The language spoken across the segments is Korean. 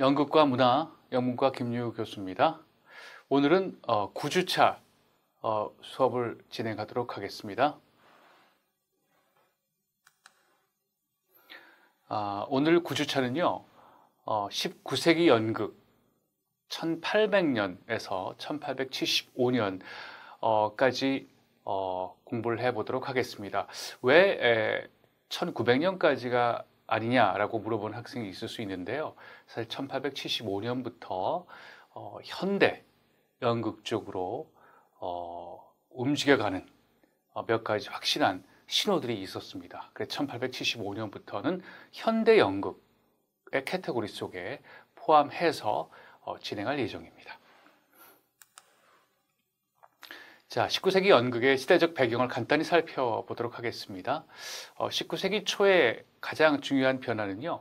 연극과 문화, 영문과 김유 교수입니다. 오늘은 9주차 수업을 진행하도록 하겠습니다. 오늘 9주차는요, 19세기 연극 1800년에서 1875년까지 공부를 해보도록 하겠습니다. 왜 1900년까지가 아니냐라고 물어보는 학생이 있을 수 있는데요. 사실 1875년부터 현대 연극 쪽으로 움직여가는 몇 가지 확실한 신호들이 있었습니다. 그래서 1875년부터는 현대 연극의 카테고리 속에 포함해서 진행할 예정입니다. 자, 19세기 연극의 시대적 배경을 간단히 살펴보도록 하겠습니다. 19세기 초에 가장 중요한 변화는요,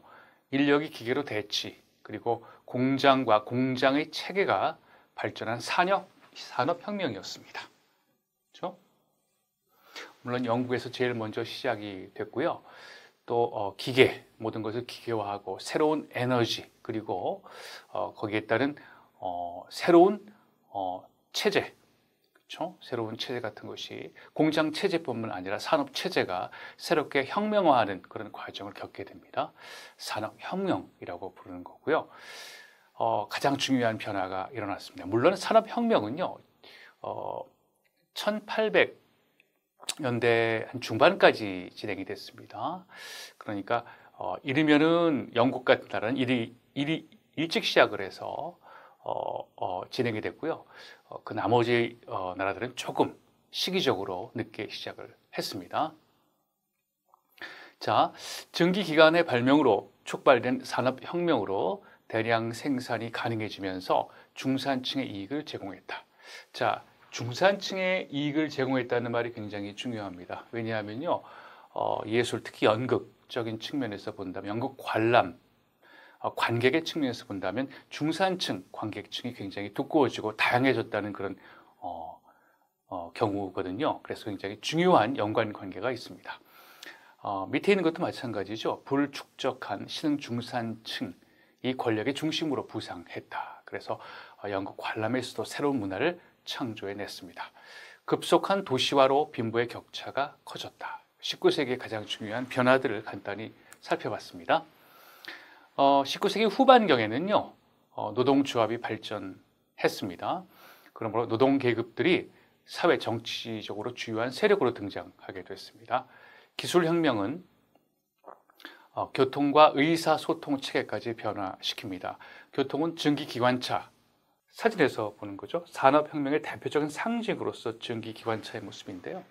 인력이 기계로 대치, 그리고 공장과 공장의 체계가 발전한 산업혁명이었습니다. 그렇죠? 물론 영국에서 제일 먼저 시작이 됐고요. 또 기계, 모든 것을 기계화하고 새로운 에너지, 그리고 거기에 따른 새로운 체제, 새로운 체제 같은 것이 공장 체제뿐만 아니라 산업 체제가 새롭게 혁명화하는 그런 과정을 겪게 됩니다. 산업혁명이라고 부르는 거고요. 가장 중요한 변화가 일어났습니다. 물론 산업혁명은요, 1800년대 한 중반까지 진행이 됐습니다. 그러니까 이르면은 영국 같은 나라는 일찍 시작을 해서 진행이 됐고요. 그 나머지 나라들은 조금 시기적으로 늦게 시작을 했습니다. 자,蒸기기관의 발명으로 촉발된 산업혁명으로 대량 생산이 가능해지면서 중산층의 이익을 제공했다. 자, 중산층의 이익을 제공했다는 말이 굉장히 중요합니다. 왜냐하면요, 예술, 특히 연극적인 측면에서 본다면, 연극 관람, 관객의 측면에서 본다면 중산층 관객층이 굉장히 두꺼워지고 다양해졌다는 그런 경우거든요. 그래서 굉장히 중요한 연관관계가 있습니다. 밑에 있는 것도 마찬가지죠. 불축적한 신흥중산층, 이 권력의 중심으로 부상했다. 그래서 연극 관람에서도 새로운 문화를 창조해냈습니다. 급속한 도시화로 빈부의 격차가 커졌다. 19세기의 가장 중요한 변화들을 간단히 살펴봤습니다. 19세기 후반경에는요, 노동조합이 발전했습니다. 그러므로 노동계급들이 사회 정치적으로 주요한 세력으로 등장하게 됐습니다. 기술혁명은 교통과 의사소통 체계까지 변화시킵니다. 교통은蒸기기관차, 사진에서 보는 거죠. 산업혁명의 대표적인 상징으로서蒸기기관차의 모습인데요.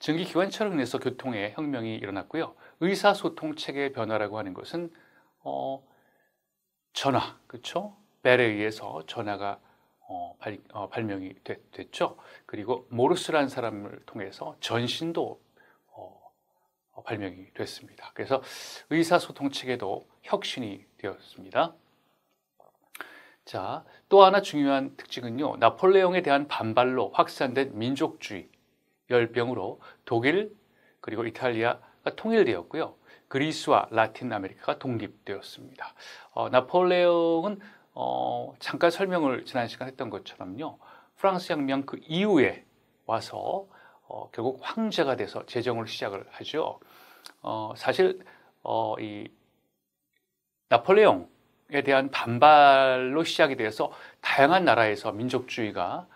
蒸기기관차로 인해서 교통의 혁명이 일어났고요. 의사소통 체계의 변화라고 하는 것은 전화, 그렇죠? 벨에 의해서 전화가 발명이 됐죠. 그리고 모르스라는 사람을 통해서 전신도 발명이 됐습니다. 그래서 의사소통 체계도 혁신이 되었습니다. 자, 또 하나 중요한 특징은요, 나폴레옹에 대한 반발로 확산된 민족주의 열병으로 독일 그리고 이탈리아가 통일되었고요. 그리스와 라틴 아메리카가 독립되었습니다. 나폴레옹은 잠깐 설명을 지난 시간 했던 것처럼요, 프랑스 혁명 그 이후에 와서 결국 황제가 돼서 재정을 시작을 하죠. 사실 이 나폴레옹에 대한 반발로 시작이 돼서 다양한 나라에서 민족주의가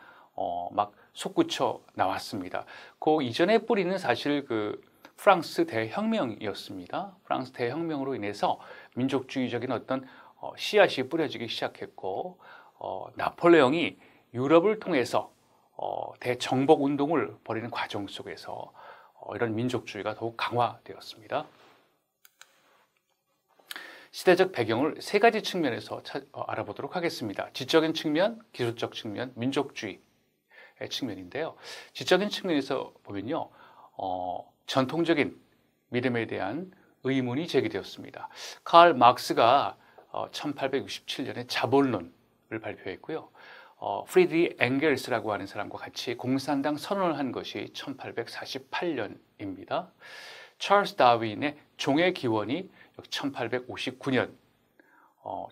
막 솟구쳐 나왔습니다. 그 이전의 뿌리는 사실 그 프랑스 대혁명이었습니다. 프랑스 대혁명으로 인해서 민족주의적인 어떤 씨앗이 뿌려지기 시작했고, 나폴레옹이 유럽을 통해서 대정복 운동을 벌이는 과정 속에서 이런 민족주의가 더욱 강화되었습니다. 시대적 배경을 세 가지 측면에서 알아보도록 하겠습니다. 지적인 측면, 기술적 측면, 민족주의의 측면인데요. 지적인 측면에서 보면요, 전통적인 믿음에 대한 의문이 제기되었습니다. 칼 마크스가 1867년에 자본론을 발표했고요. 프리드리히 엥겔스라고 하는 사람과 같이 공산당 선언을 한 것이 1848년입니다. 찰스 다윈의 종의 기원이 1859년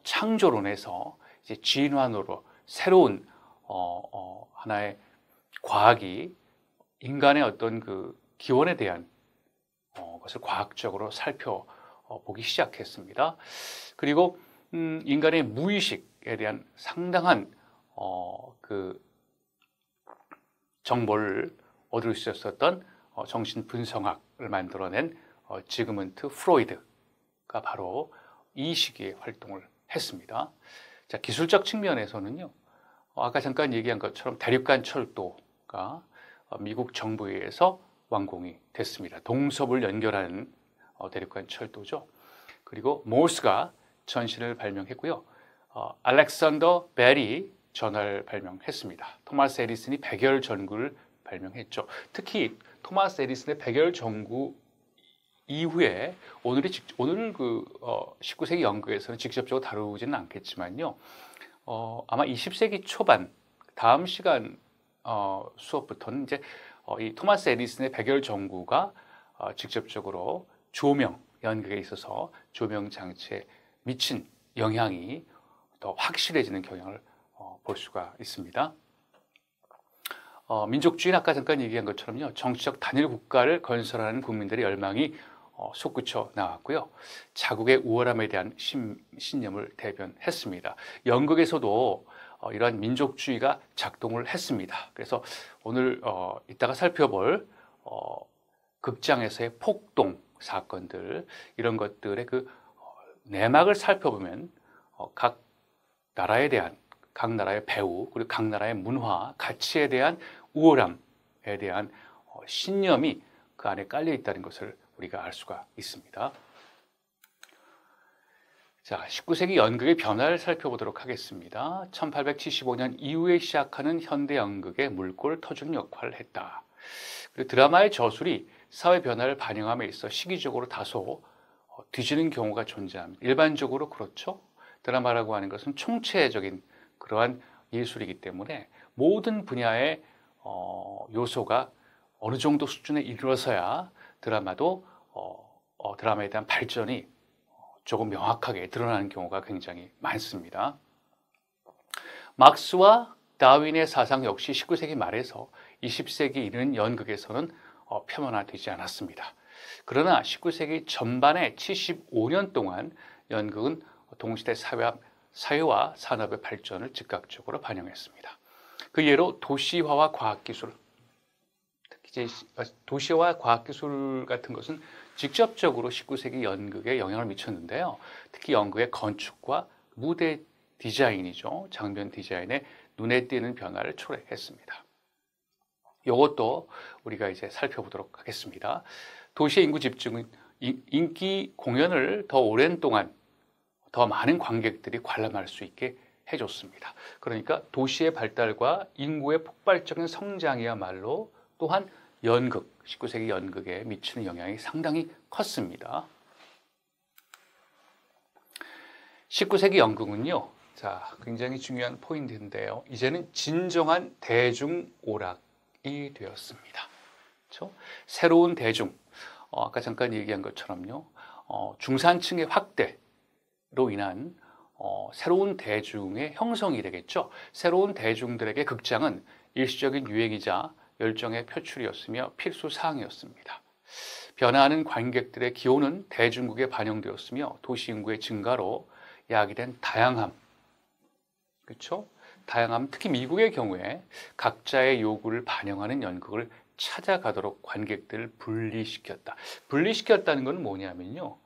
창조론에서 이제 진화론으로 새로운 하나의 과학이 인간의 어떤 그 기원에 대한 것을 과학적으로 살펴보기 시작했습니다. 그리고 인간의 무의식에 대한 상당한 그 정보를 얻을 수 있었던 정신 분석학을 만들어낸 지그문트 프로이드가 바로 이 시기에 활동을 했습니다. 자, 기술적 측면에서는요, 아까 잠깐 얘기한 것처럼 대륙간 철도가 미국 정부에 의해서 완공이 됐습니다. 동서부를 연결하는 대륙간 철도죠. 그리고 모스가 전신을 발명했고요. 알렉산더 벨이 전화를 발명했습니다. 토마스 에디슨이 백열 전구를 발명했죠. 특히 토마스 에디슨의 백열 전구 이후에 오늘 그 19세기 연구에서는 직접적으로 다루지는 않겠지만요. 아마 20세기 초반 다음 시간 수업부터는 이제 이 토마스 에디슨의 백열 전구가 직접적으로 조명 연극에 있어서 조명 장치에 미친 영향이 더 확실해지는 경향을 볼 수가 있습니다. 민족주의는 아까 잠깐 얘기한 것처럼요, 정치적 단일 국가를 건설하는 국민들의 열망이 솟구쳐 나왔고요. 자국의 우월함에 대한 신념을 대변했습니다. 영국에서도 이러한 민족주의가 작동을 했습니다. 그래서 오늘 이따가 살펴볼 극장에서의 폭동 사건들, 이런 것들의 그 내막을 살펴보면 각 나라에 대한, 각 나라의 배후, 그리고 각 나라의 문화, 가치에 대한 우월함에 대한 신념이 그 안에 깔려 있다는 것을 우리가 알 수가 있습니다. 자, 19세기 연극의 변화를 살펴보도록 하겠습니다. 1875년 이후에 시작하는 현대 연극의 물꼬를 터주는 역할을 했다. 그리고 드라마의 저술이 사회 변화를 반영함에 있어 시기적으로 다소 뒤지는 경우가 존재합니다. 일반적으로 그렇죠. 드라마라고 하는 것은 총체적인 그러한 예술이기 때문에 모든 분야의 요소가 어느 정도 수준에 이르러서야 드라마도 드라마에 대한 발전이 조금 명확하게 드러나는 경우가 굉장히 많습니다. 막스와 다윈의 사상 역시 19세기 말에서 20세기 이른 연극에서는 표면화되지 않았습니다. 그러나 19세기 전반의 75년 동안 연극은 동시대 사회와 산업의 발전을 즉각적으로 반영했습니다. 그 예로 도시화와 과학기술, 특히 도시화와 과학기술 같은 것은 직접적으로 19세기 연극에 영향을 미쳤는데요. 특히 연극의 건축과 무대 디자인이죠. 장면 디자인에 눈에 띄는 변화를 초래했습니다. 이것도 우리가 이제 살펴보도록 하겠습니다. 도시의 인구 집중은 인기 공연을 더 오랜 동안 더 많은 관객들이 관람할 수 있게 해줬습니다. 그러니까 도시의 발달과 인구의 폭발적인 성장이야말로 또한 연극, 19세기 연극에 미치는 영향이 상당히 컸습니다. 19세기 연극은요, 자, 굉장히 중요한 포인트인데요. 이제는 진정한 대중오락이 되었습니다. 그렇죠? 새로운 대중, 아까 잠깐 얘기한 것처럼요, 중산층의 확대로 인한 새로운 대중의 형성이 되겠죠. 새로운 대중들에게 극장은 일시적인 유행이자 열정의 표출이었으며 필수 사항이었습니다. 변화하는 관객들의 기호는 대중국에 반영되었으며 도시 인구의 증가로 야기된 다양함, 그렇죠? 다양함, 특히 미국의 경우에 각자의 요구를 반영하는 연극을 찾아가도록 관객들을 분리시켰다. 분리시켰다는 것은 뭐냐면요,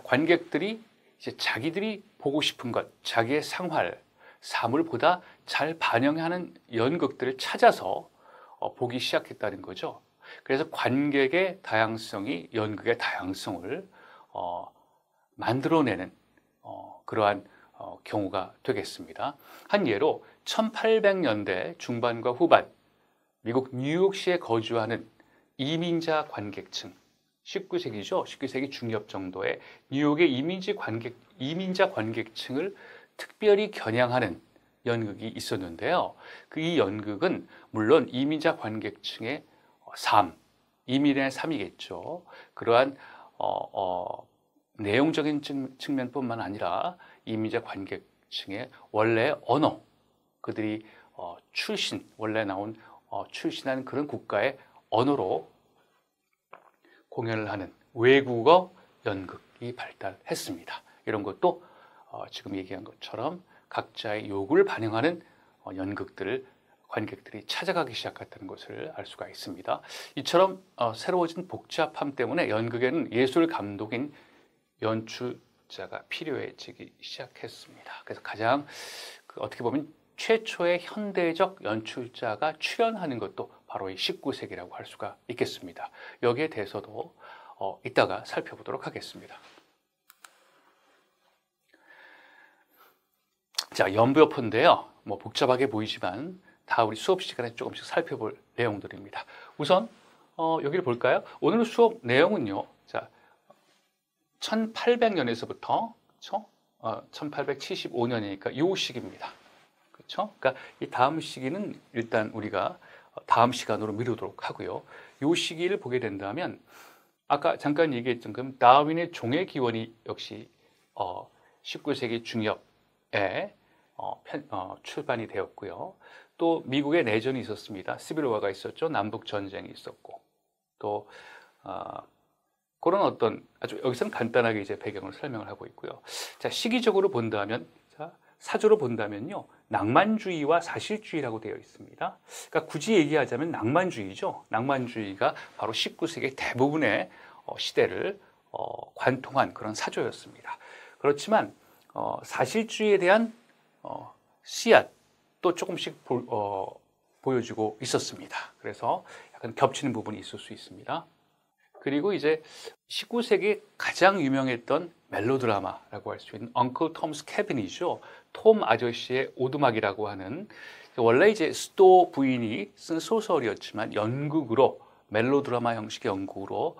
관객들이 이제 자기들이 보고 싶은 것, 자기의 생활, 삶을 보다 잘 반영하는 연극들을 찾아서 보기 시작했다는 거죠. 그래서 관객의 다양성이 연극의 다양성을 만들어내는 그러한 경우가 되겠습니다. 한 예로 1800년대 중반과 후반 미국 뉴욕시에 거주하는 이민자 관객층, 19세기죠. 19세기 중엽 정도의 뉴욕의 이민자 관객층을 특별히 겨냥하는 연극이 있었는데요. 이 연극은 물론 이민자 관객층의 삶, 이민의 삶이겠죠. 그러한 내용적인 측면뿐만 아니라 이민자 관객층의 원래 언어, 그들이 원래 나온 출신한 그런 국가의 언어로 공연을 하는 외국어 연극이 발달했습니다. 이런 것도 지금 얘기한 것처럼 각자의 요구를 반영하는 연극들을 관객들이 찾아가기 시작했다는 것을 알 수가 있습니다. 이처럼 새로워진 복잡함 때문에 연극에는 예술 감독인 연출자가 필요해지기 시작했습니다. 그래서 가장 어떻게 보면 최초의 현대적 연출자가 출연하는 것도 바로 이 19세기라고 할 수가 있겠습니다. 여기에 대해서도 이따가 살펴보도록 하겠습니다. 자, 연부여포인데요. 뭐 복잡하게 보이지만 다 우리 수업 시간에 조금씩 살펴볼 내용들입니다. 우선 여기를 볼까요? 오늘 수업 내용은요. 자, 1800년에서부터 그렇죠? 1875년이니까 이 시기입니다. 그렇죠? 그러니까 이 다음 시기는 일단 우리가 다음 시간으로 미루도록 하고요. 이 시기를 보게 된다면 아까 잠깐 얘기했던 그 다윈의 종의 기원이 역시 19세기 중엽에 출판이 되었고요. 또 미국의 내전이 있었습니다. 시빌워가 있었죠. 남북 전쟁이 있었고 또 그런 어떤 아주 여기서는 간단하게 이제 배경을 설명을 하고 있고요. 자, 시기적으로 본다면 사조로 본다면요. 낭만주의와 사실주의라고 되어 있습니다. 그러니까 굳이 얘기하자면 낭만주의죠. 낭만주의가 바로 19세기 대부분의 시대를 관통한 그런 사조였습니다. 그렇지만 사실주의에 대한 씨앗도 조금씩 보여주고 있었습니다. 그래서 약간 겹치는 부분이 있을 수 있습니다. 그리고 이제 19세기 가장 유명했던 멜로드라마라고 할 수 있는 엉클 톰스 캐빈이죠. 톰 아저씨의 오두막이라고 하는 원래 이제 스토 부인이 쓴 소설이었지만 연극으로 멜로드라마 형식의 연극으로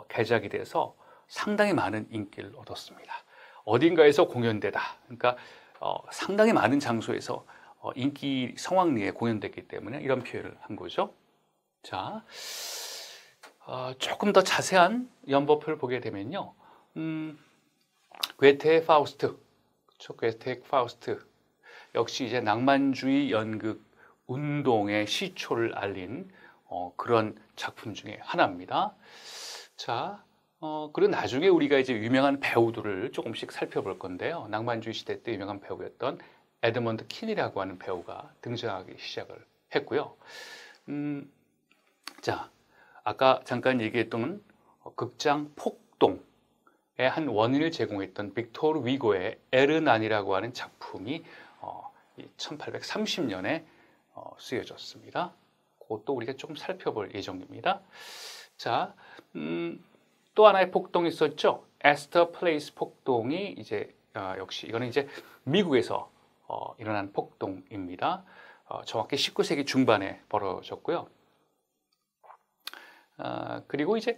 개작이 돼서 상당히 많은 인기를 얻었습니다. 어딘가에서 공연되다. 그러니까 상당히 많은 장소에서 인기 성황리에 공연됐기 때문에 이런 표현을 한 거죠. 자, 조금 더 자세한 연법을 보게 되면요. 괴테의 파우스트, 그렇죠? 괴테의 파우스트 역시 이제 낭만주의 연극 운동의 시초를 알린 그런 작품 중에 하나입니다. 자, 그리고 나중에 우리가 이제 유명한 배우들을 조금씩 살펴볼 건데요. 낭만주의 시대 때 유명한 배우였던 에드먼드 킨이라고 하는 배우가 등장하기 시작을 했고요. 자, 아까 잠깐 얘기했던 극장 폭동의 한 원인을 제공했던 빅토르 위고의 에르난이라고 하는 작품이 1830년에 쓰여졌습니다. 그것도 우리가 조금 살펴볼 예정입니다. 자, 또 하나의 폭동이 있었죠. 에스터 플레이스 폭동이 이제 역시 이거는 이제 미국에서 일어난 폭동입니다. 정확히 19세기 중반에 벌어졌고요. 그리고 이제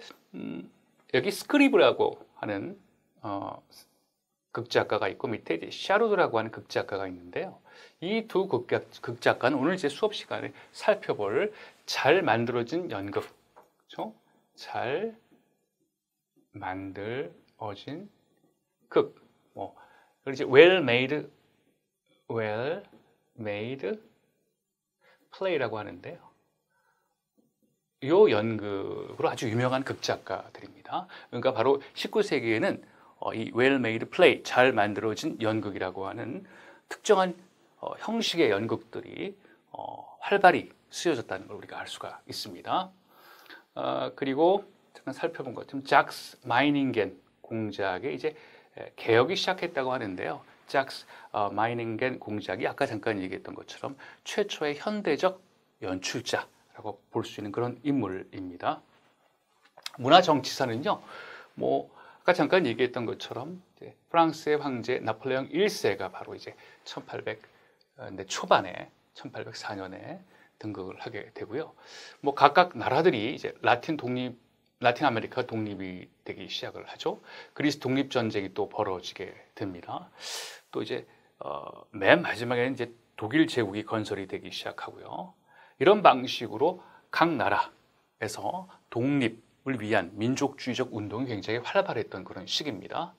여기 스크리브라고 하는 극작가가 있고 밑에 이제 샤루드라고 하는 극작가가 있는데요. 이 두 극작가는 오늘 이제 수업 시간에 살펴볼 잘 만들어진 연극, 그렇죠? 잘 만들어진 극, 그리고 이제 well made play라고 하는데요. 이 연극으로 아주 유명한 극작가들입니다. 그러니까 바로 19세기에는 이 well made play, 잘 만들어진 연극이라고 하는 특정한 형식의 연극들이 활발히 쓰여졌다는 걸 우리가 알 수가 있습니다. 그리고 잠깐 살펴본 것처럼 작스 마이닝겐 공작의 이제 개혁이 시작했다고 하는데요. 작스 마이닝겐 공작이 아까 잠깐 얘기했던 것처럼 최초의 현대적 연출자라고 볼 수 있는 그런 인물입니다. 문화정치사는요, 아까 잠깐 얘기했던 것처럼 이제 프랑스의 황제 나폴레옹 1세가 바로 이제 1800년대 초반에 1804년에 등극을 하게 되고요. 각각 나라들이 이제 라틴 아메리카 독립이 되기 시작을 하죠. 그리스 독립 전쟁이 또 벌어지게 됩니다. 또 이제 맨 마지막에는 이제 독일 제국이 건설이 되기 시작하고요. 이런 방식으로 각 나라에서 독립을 위한 민족주의적 운동이 굉장히 활발했던 그런 시기입니다.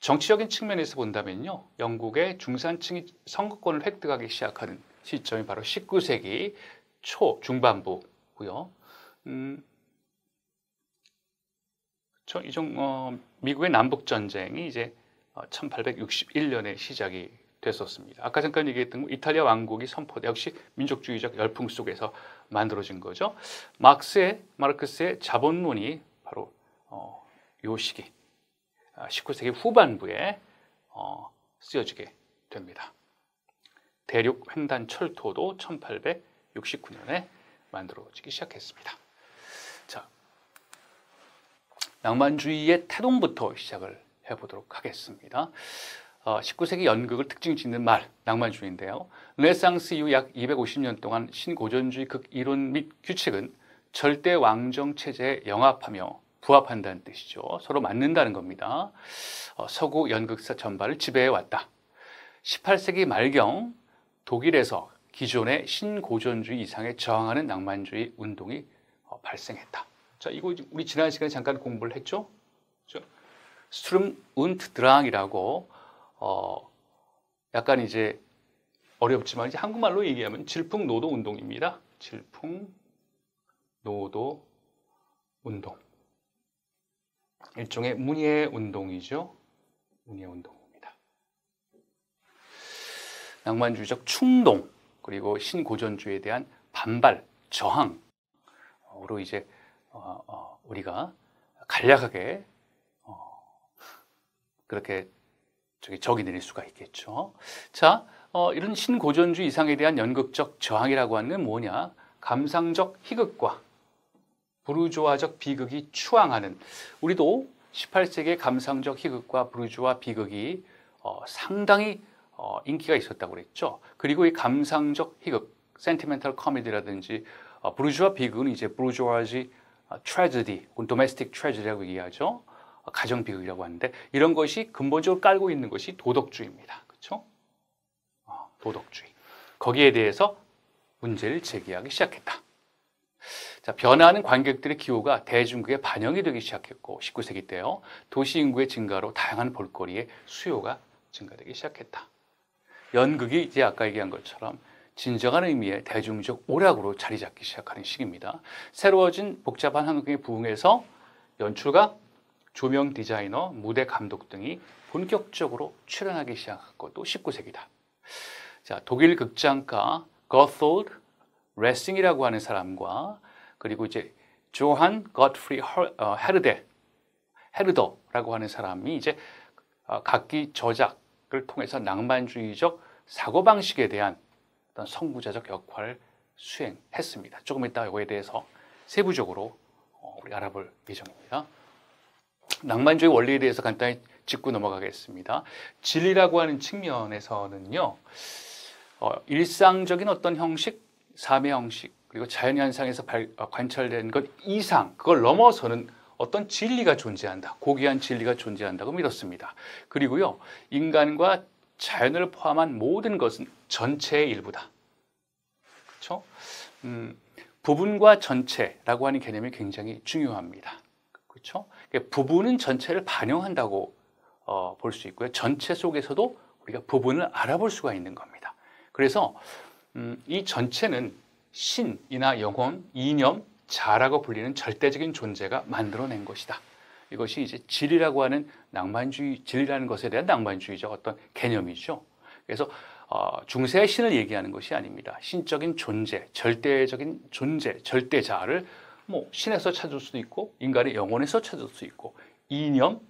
정치적인 측면에서 본다면요, 영국의 중산층이 선거권을 획득하기 시작하는 시점이 바로 19세기 초 중반부고요. 미국의 남북 전쟁이 이제 1861년에 시작이 됐었습니다. 아까 잠깐 얘기했던 이탈리아 왕국이 선포돼 역시 민족주의적 열풍 속에서 만들어진 거죠. 마르크스의 자본론이 바로 이 시기 19세기 후반부에 쓰여지게 됩니다. 대륙 횡단 철도도 1869년에 만들어지기 시작했습니다. 자, 낭만주의의 태동부터 시작을 해보도록 하겠습니다. 19세기 연극을 특징 짓는 말, 낭만주의인데요. 르네상스 이후 약 250년 동안 신고전주의 극이론 및 규칙은 절대 왕정 체제에 영합하며 부합한다는 뜻이죠. 서로 맞는다는 겁니다. 서구 연극사 전반을 지배해왔다. 18세기 말경 독일에서 기존의 신고전주의 이상에 저항하는 낭만주의 운동이 발생했다. 자, 이거 우리 지난 시간에 잠깐 공부를 했죠? 스트룸 운트 드랑이라고 약간 이제 어렵지만 이제 한국말로 얘기하면 질풍노도 운동입니다. 질풍노도 운동. 일종의 문예 운동이죠. 문예 운동입니다. 낭만주의적 충동 그리고 신고전주의에 대한 반발, 저항으로 이제 우리가 간략하게 그렇게 적이 내릴 수가 있겠죠. 자, 이런 신고전주의 이상에 대한 연극적 저항이라고 하는 건 뭐냐? 감상적 희극과 부르주아적 비극이 추앙하는, 우리도 18세기의 감상적 희극과 부르주아 비극이 상당히 인기가 있었다고 그랬죠. 그리고 이 감상적 희극, 센티멘털 코미디라든지 부르주아 비극은 이제 부르주아지 트래저디, 도메스틱 트래저디라고 얘기하죠. 가정 비극이라고 하는데 이런 것이 근본적으로 깔고 있는 것이 도덕주의입니다. 그렇죠? 도덕주의. 거기에 대해서 문제를 제기하기 시작했다. 자, 변화하는 관객들의 기호가 대중극에 반영이 되기 시작했고 19세기 때요. 도시 인구의 증가로 다양한 볼거리의 수요가 증가되기 시작했다. 연극이 이제 아까 얘기한 것처럼 진정한 의미의 대중적 오락으로 자리 잡기 시작하는 시기입니다. 새로워진 복잡한 한국의 부흥에서 연출가, 조명 디자이너, 무대 감독 등이 본격적으로 출연하기 시작한 것도 19세기다. 자, 독일 극장가 거톨드 레싱이라고 하는 사람과 그리고 이제 조한 거트프리 헤르더라고 하는 사람이 이제 각기 저작을 통해서 낭만주의적 사고방식에 대한 어떤 선구자적 역할을 수행했습니다. 조금 이따 이거에 대해서 세부적으로 우리 알아볼 예정입니다. 낭만주의 원리에 대해서 간단히 짚고 넘어가겠습니다. 진리라고 하는 측면에서는요, 일상적인 어떤 형식, 삶의 형식, 그리고 자연현상에서 관찰된 것 이상, 그걸 넘어서는 어떤 진리가 존재한다. 고귀한 진리가 존재한다고 믿었습니다. 그리고요, 인간과 자연을 포함한 모든 것은 전체의 일부다. 그렇죠? 부분과 전체라고 하는 개념이 굉장히 중요합니다. 그렇죠? 부분은 전체를 반영한다고 볼 수 있고요. 전체 속에서도 우리가 부분을 알아볼 수가 있는 겁니다. 그래서 이 전체는 신이나 영혼, 이념, 자라고 불리는 절대적인 존재가 만들어낸 것이다. 이것이 이제 진리라고 하는 낭만주의, 진리라는 것에 대한 낭만주의적 어떤 개념이죠. 그래서 중세의 신을 얘기하는 것이 아닙니다. 신적인 존재, 절대적인 존재, 절대자를 뭐 신에서 찾을 수도 있고 인간의 영혼에서 찾을 수 있고 이념,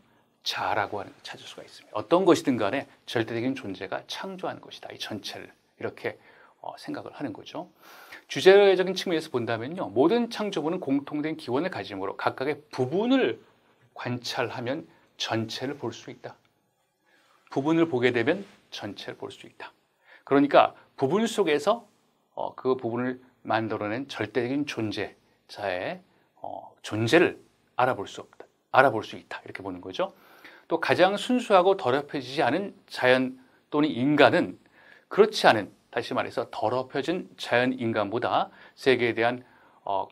자라고 하는 걸 찾을 수가 있습니다. 어떤 것이든 간에 절대적인 존재가 창조한 것이다. 이 전체를 이렇게 생각을 하는 거죠. 주제적인 측면에서 본다면요, 모든 창조물은 공통된 기원을 가지므로 각각의 부분을 관찰하면 전체를 볼 수 있다. 부분을 보게 되면 전체를 볼 수 있다. 그러니까 부분 속에서 그 부분을 만들어낸 절대적인 존재자의 존재를 알아볼 수 있다. 이렇게 보는 거죠. 또 가장 순수하고 더럽혀지지 않은 자연 또는 인간은 그렇지 않은, 다시 말해서 더럽혀진 자연 인간보다 세계에 대한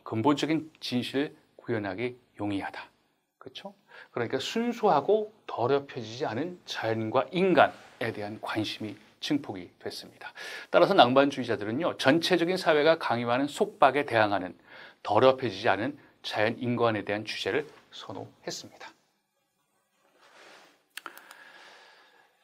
근본적인 진실을 구현하기 용이하다. 그렇죠? 그러니까 순수하고 더럽혀지지 않은 자연과 인간에 대한 관심이 증폭이 됐습니다. 따라서 낭만주의자들은요, 전체적인 사회가 강요하는 속박에 대항하는 더럽혀지지 않은 자연 인간에 대한 주제를 선호했습니다.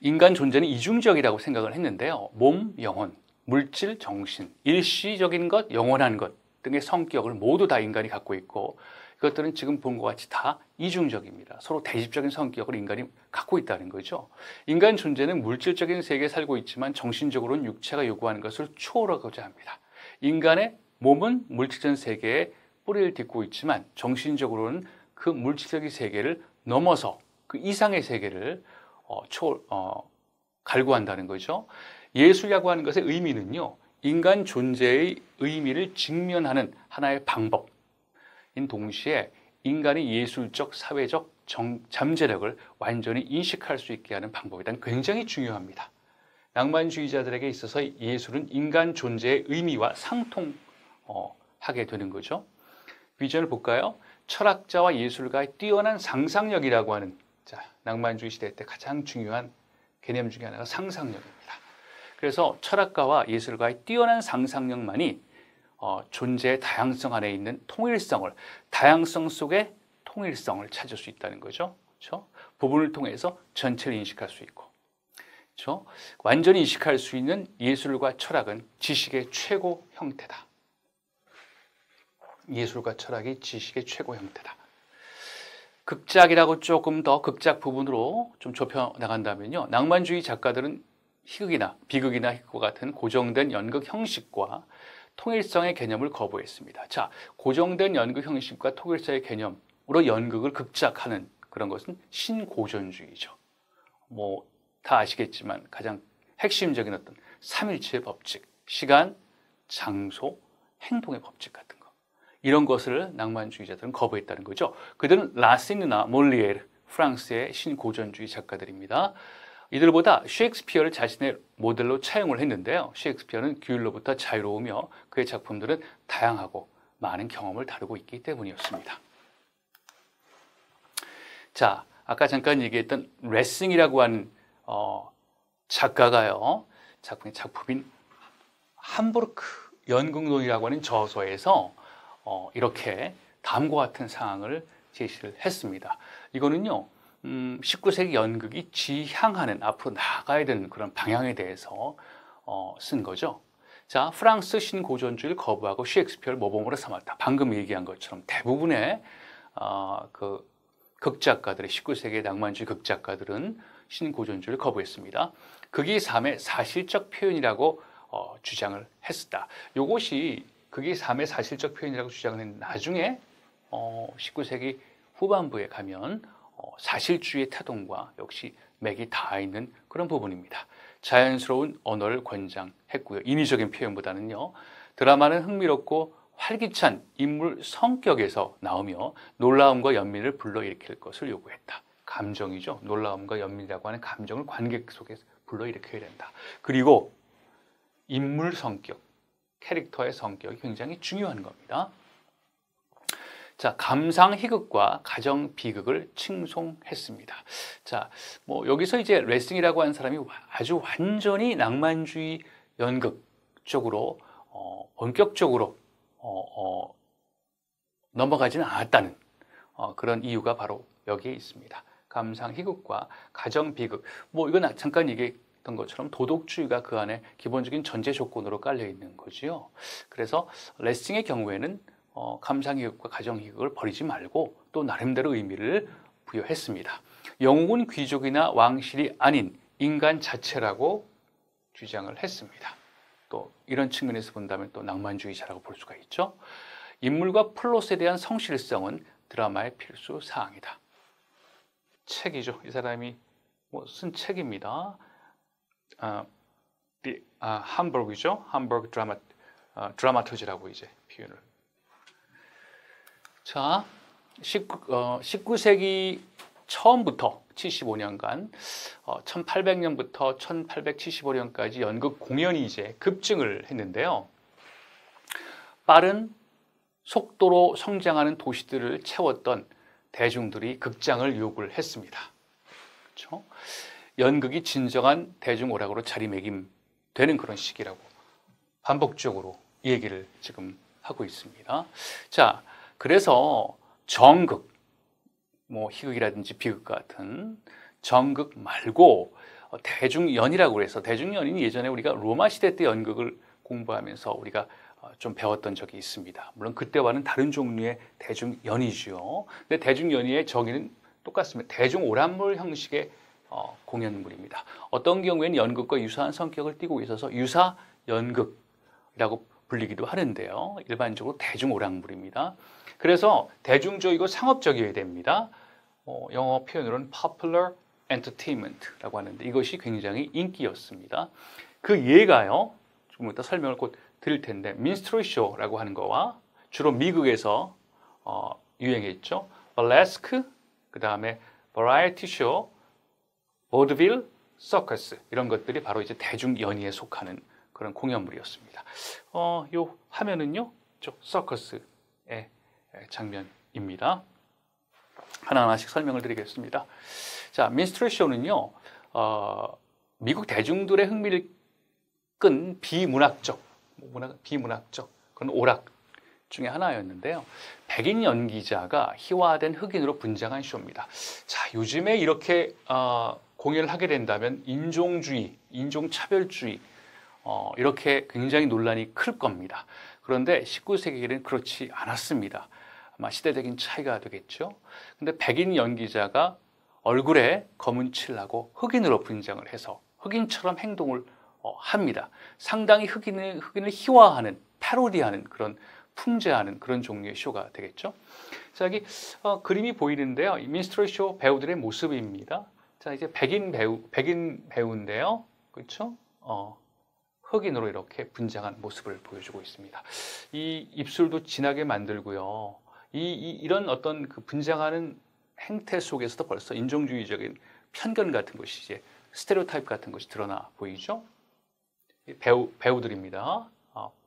인간 존재는 이중적이라고 생각을 했는데요. 몸, 영혼, 물질, 정신, 일시적인 것, 영원한 것 등의 성격을 모두 다 인간이 갖고 있고 이것들은 지금 본 것 같이 다 이중적입니다. 서로 대립적인 성격을 인간이 갖고 있다는 거죠. 인간 존재는 물질적인 세계에 살고 있지만 정신적으로는 육체가 요구하는 것을 초월하고자 합니다. 인간의 몸은 물질적인 세계에 뿌리를 딛고 있지만 정신적으로는 그 물질적인 세계를 넘어서 그 이상의 세계를 갈구한다는 거죠. 예술이라고 하는 것의 의미는요, 인간 존재의 의미를 직면하는 하나의 방법인 동시에 인간의 예술적, 사회적 잠재력을 완전히 인식할 수 있게 하는 방법이다. 굉장히 중요합니다. 낭만주의자들에게 있어서 예술은 인간 존재의 의미와 상통하게 되는 거죠. 비전을 볼까요? 철학자와 예술가의 뛰어난 상상력이라고 하는 낭만주의 시대 때 가장 중요한 개념 중에 하나가 상상력입니다. 그래서 철학가와 예술가의 뛰어난 상상력만이 존재의 다양성 안에 있는 통일성을, 다양성 속의 통일성을 찾을 수 있다는 거죠. 그렇죠? 부분을 통해서 전체를 인식할 수 있고, 그렇죠? 완전히 인식할 수 있는 예술과 철학은 지식의 최고 형태다. 예술과 철학이 지식의 최고 형태다. 극작이라고 조금 더 극작 부분으로 좀 좁혀 나간다면요, 낭만주의 작가들은 희극이나 비극이나 희극과 같은 고정된 연극 형식과 통일성의 개념을 거부했습니다. 자, 고정된 연극 형식과 통일성의 개념으로 연극을 극작하는 그런 것은 신고전주의죠. 다 아시겠지만 가장 핵심적인 어떤 삼일체의 법칙, 시간, 장소, 행동의 법칙 같은 거, 이런 것을 낭만주의자들은 거부했다는 거죠. 그들은 라시느나 몰리에르, 프랑스의 신고전주의 작가들입니다. 이들보다 셰익스피어를 자신의 모델로 차용을 했는데요. 셰익스피어는 규율로부터 자유로우며 그의 작품들은 다양하고 많은 경험을 다루고 있기 때문이었습니다. 자, 아까 잠깐 얘기했던 레싱이라고 하는 작가가요, 작품인 함부르크 연극론이라고 하는 저서에서 이렇게 다음과 같은 상황을 제시를 했습니다. 이거는요, 19세기 연극이 지향하는, 앞으로 나아가야 되는 그런 방향에 대해서 쓴 거죠. 자, 프랑스 신고전주의를 거부하고 셰익스피어를 모범으로 삼았다. 방금 얘기한 것처럼 대부분의 그 극작가들의, 19세기의 낭만주의 극작가들은 신고전주의를 거부했습니다. 극이 삶의 사실적 표현이라고 주장을 했었다. 이것이 극이 삶의 사실적 표현이라고 주장을 했는데 나중에 19세기 후반부에 가면 사실주의의 태동과 역시 맥이 닿아 있는 그런 부분입니다. 자연스러운 언어를 권장했고요. 인위적인 표현보다는요. 드라마는 흥미롭고 활기찬 인물 성격에서 나오며 놀라움과 연민을 불러일으킬 것을 요구했다. 감정이죠. 놀라움과 연민이라고 하는 감정을 관객 속에서 불러일으켜야 된다. 그리고 인물 성격, 캐릭터의 성격이 굉장히 중요한 겁니다. 자, 감상 희극과 가정 비극을 칭송했습니다. 자, 여기서 이제 레싱이라고 하는 사람이 아주 완전히 낭만주의 연극 쪽으로 본격적으로 넘어가지는 않았다는 그런 이유가 바로 여기에 있습니다. 감상 희극과 가정 비극, 이건 잠깐 얘기했던 것처럼 도덕주의가 그 안에 기본적인 전제 조건으로 깔려 있는 거지요. 그래서 레싱의 경우에는 감상희극과 가정희극을 버리지 말고 또 나름대로 의미를 부여했습니다. 영웅은 귀족이나 왕실이 아닌 인간 자체라고 주장을 했습니다. 또 이런 측면에서 본다면 또 낭만주의자라고 볼 수가 있죠. 인물과 플롯에 대한 성실성은 드라마의 필수 사항이다. 책이죠. 이 사람이 쓴 책입니다. 함버그죠. 함버그 드라마터지라고 이제 표현을. 자, 19세기 처음부터 75년간 1800년부터 1875년까지 연극 공연이 이제 급증을 했는데요. 빠른 속도로 성장하는 도시들을 채웠던 대중들이 극장을 요구를 했습니다. 그렇죠? 연극이 진정한 대중오락으로 자리매김되는 그런 시기라고 반복적으로 이 얘기를 지금 하고 있습니다. 자, 그래서 정극, 뭐 희극이라든지 비극 같은 정극 말고 대중연이라고 해서, 대중연이 예전에 우리가 로마 시대 때 연극을 공부하면서 우리가 좀 배웠던 적이 있습니다. 물론 그때와는 다른 종류의 대중연이죠. 근데 대중연의의 정의는 똑같습니다. 대중오락물 형식의 공연물입니다. 어떤 경우에는 연극과 유사한 성격을 띠고 있어서 유사연극이라고 불리기도 하는데요. 일반적으로 대중오락물입니다. 그래서 대중적이고 상업적이어야 됩니다. 영어 표현으로는 popular entertainment라고 하는데 이것이 굉장히 인기였습니다. 그 예가요, 조금 이따 설명을 곧 드릴 텐데, 민스트럴 쇼라고 하는 거와 주로 미국에서 유행했죠. burlesque, 그 다음에 variety show, vaudeville, 서커스, 이런 것들이 바로 이제 대중연희에 속하는 그런 공연물이었습니다. 요 화면은요, 서커스의 장면입니다. 하나하나씩 설명을 드리겠습니다. 자, 민스트럴 쇼는요, 미국 대중들의 흥미를 끈 비문학적 그런 오락 중에 하나였는데요. 백인 연기자가 희화된 흑인으로 분장한 쇼입니다. 자, 요즘에 이렇게 공연을 하게 된다면 인종주의, 인종차별주의, 이렇게 굉장히 논란이 클 겁니다. 그런데 19세기에는 그렇지 않았습니다. 아마 시대적인 차이가 되겠죠. 근데 백인 연기자가 얼굴에 검은 칠을 하고 흑인으로 분장을 해서 흑인처럼 행동을 합니다. 상당히 흑인을 희화하는, 패러디하는, 그런 풍자하는 그런 종류의 쇼가 되겠죠. 자, 여기 그림이 보이는데요. 민스트럴 쇼 배우들의 모습입니다. 자, 이제 백인 배우인데요. 그렇죠? 흑인으로 이렇게 분장한 모습을 보여주고 있습니다. 이 입술도 진하게 만들고요. 이런 어떤 그 분장하는 행태 속에서도 벌써 인종주의적인 편견 같은 것이, 이제 스테레오타입 같은 것이 드러나 보이죠. 배우들입니다.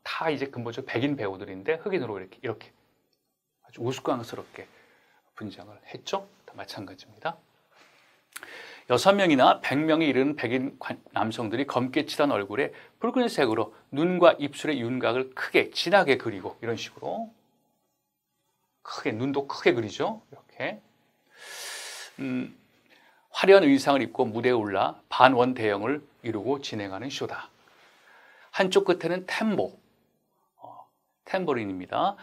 다 이제 근본적으로 백인 배우들인데 흑인으로 이렇게 아주 우스꽝스럽게 분장을 했죠. 다 마찬가지입니다. 6명이나 100명에 이르는 백인 남성들이 검게 칠한 얼굴에 붉은색으로 눈과 입술의 윤곽을 크게 진하게 그리고, 이런 식으로 크게, 눈도 크게 그리죠. 이렇게 화려한 의상을 입고 무대에 올라 반원 대형을 이루고 진행하는 쇼다. 한쪽 끝에는 탬보린입니다.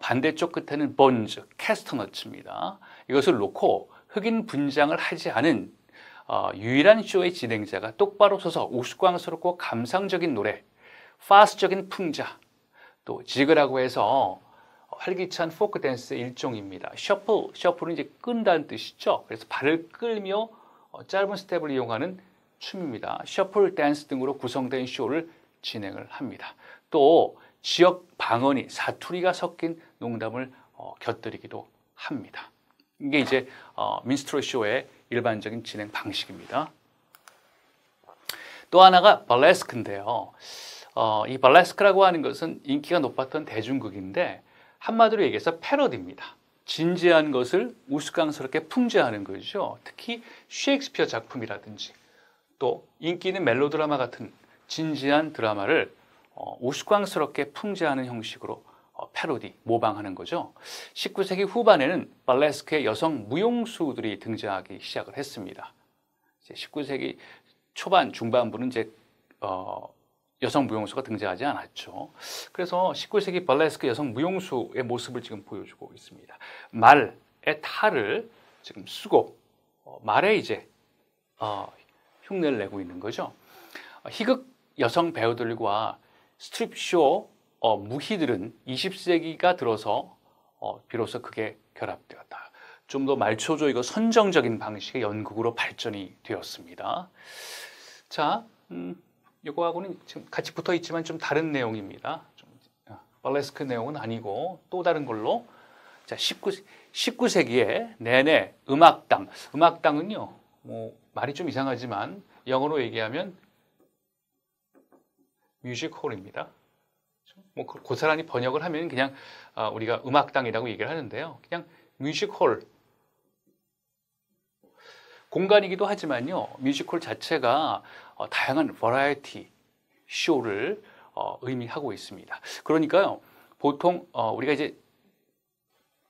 반대쪽 끝에는 번즈, 캐스터너츠입니다. 이것을 놓고 흑인 분장을 하지 않은 유일한 쇼의 진행자가 똑바로 서서 우스꽝스럽고 감상적인 노래, 파스적인 풍자, 또 지그라고 해서 활기찬 포크 댄스의 일종입니다. 셔플은 이제 끈다는 뜻이죠. 그래서 발을 끌며 짧은 스텝을 이용하는 춤입니다. 셔플 댄스 등으로 구성된 쇼를 진행을 합니다. 또 지역 방언이, 사투리가 섞인 농담을 곁들이기도 합니다. 이게 이제 민스트럴 쇼의 일반적인 진행 방식입니다. 또 하나가 벌레스크인데요. 이 벌레스크라고 하는 것은 인기가 높았던 대중극인데 한마디로 얘기해서 패러디입니다. 진지한 것을 우스꽝스럽게 풍자하는 거죠. 특히 셰익스피어 작품이라든지 또 인기 있는 멜로드라마 같은 진지한 드라마를 우스꽝스럽게 풍자하는 형식으로 패러디, 모방하는 거죠. 19세기 후반에는 벌레스크의 여성 무용수들이 등장하기 시작을 했습니다. 19세기 초반, 중반부는 이제 여성 무용수가 등장하지 않았죠. 그래서 19세기 벌레스크 여성 무용수의 모습을 지금 보여주고 있습니다. 말의 탈을 지금 쓰고 말에 이제 흉내를 내고 있는 거죠. 희극 여성 배우들과 스트립쇼 무희들은 20세기가 들어서 비로소 그게 결합되었다. 좀 더 말초적이고 선정적인 방식의 연극으로 발전이 되었습니다. 자, 이거하고는 지금 같이 붙어 있지만 좀 다른 내용입니다. 벌레스크 내용은 아니고 또 다른 걸로. 자, 19세기에 내내 음악당은요, 뭐 말이 좀 이상하지만 영어로 얘기하면 뮤직홀입니다. 뭐 고스란히 번역을 하면 그냥 우리가 음악당이라고 얘기를 하는데요. 그냥 뮤지컬 공간이기도 하지만요. 뮤지컬 자체가 다양한 버라이어티 쇼를 의미하고 있습니다. 그러니까요. 보통 우리가 이제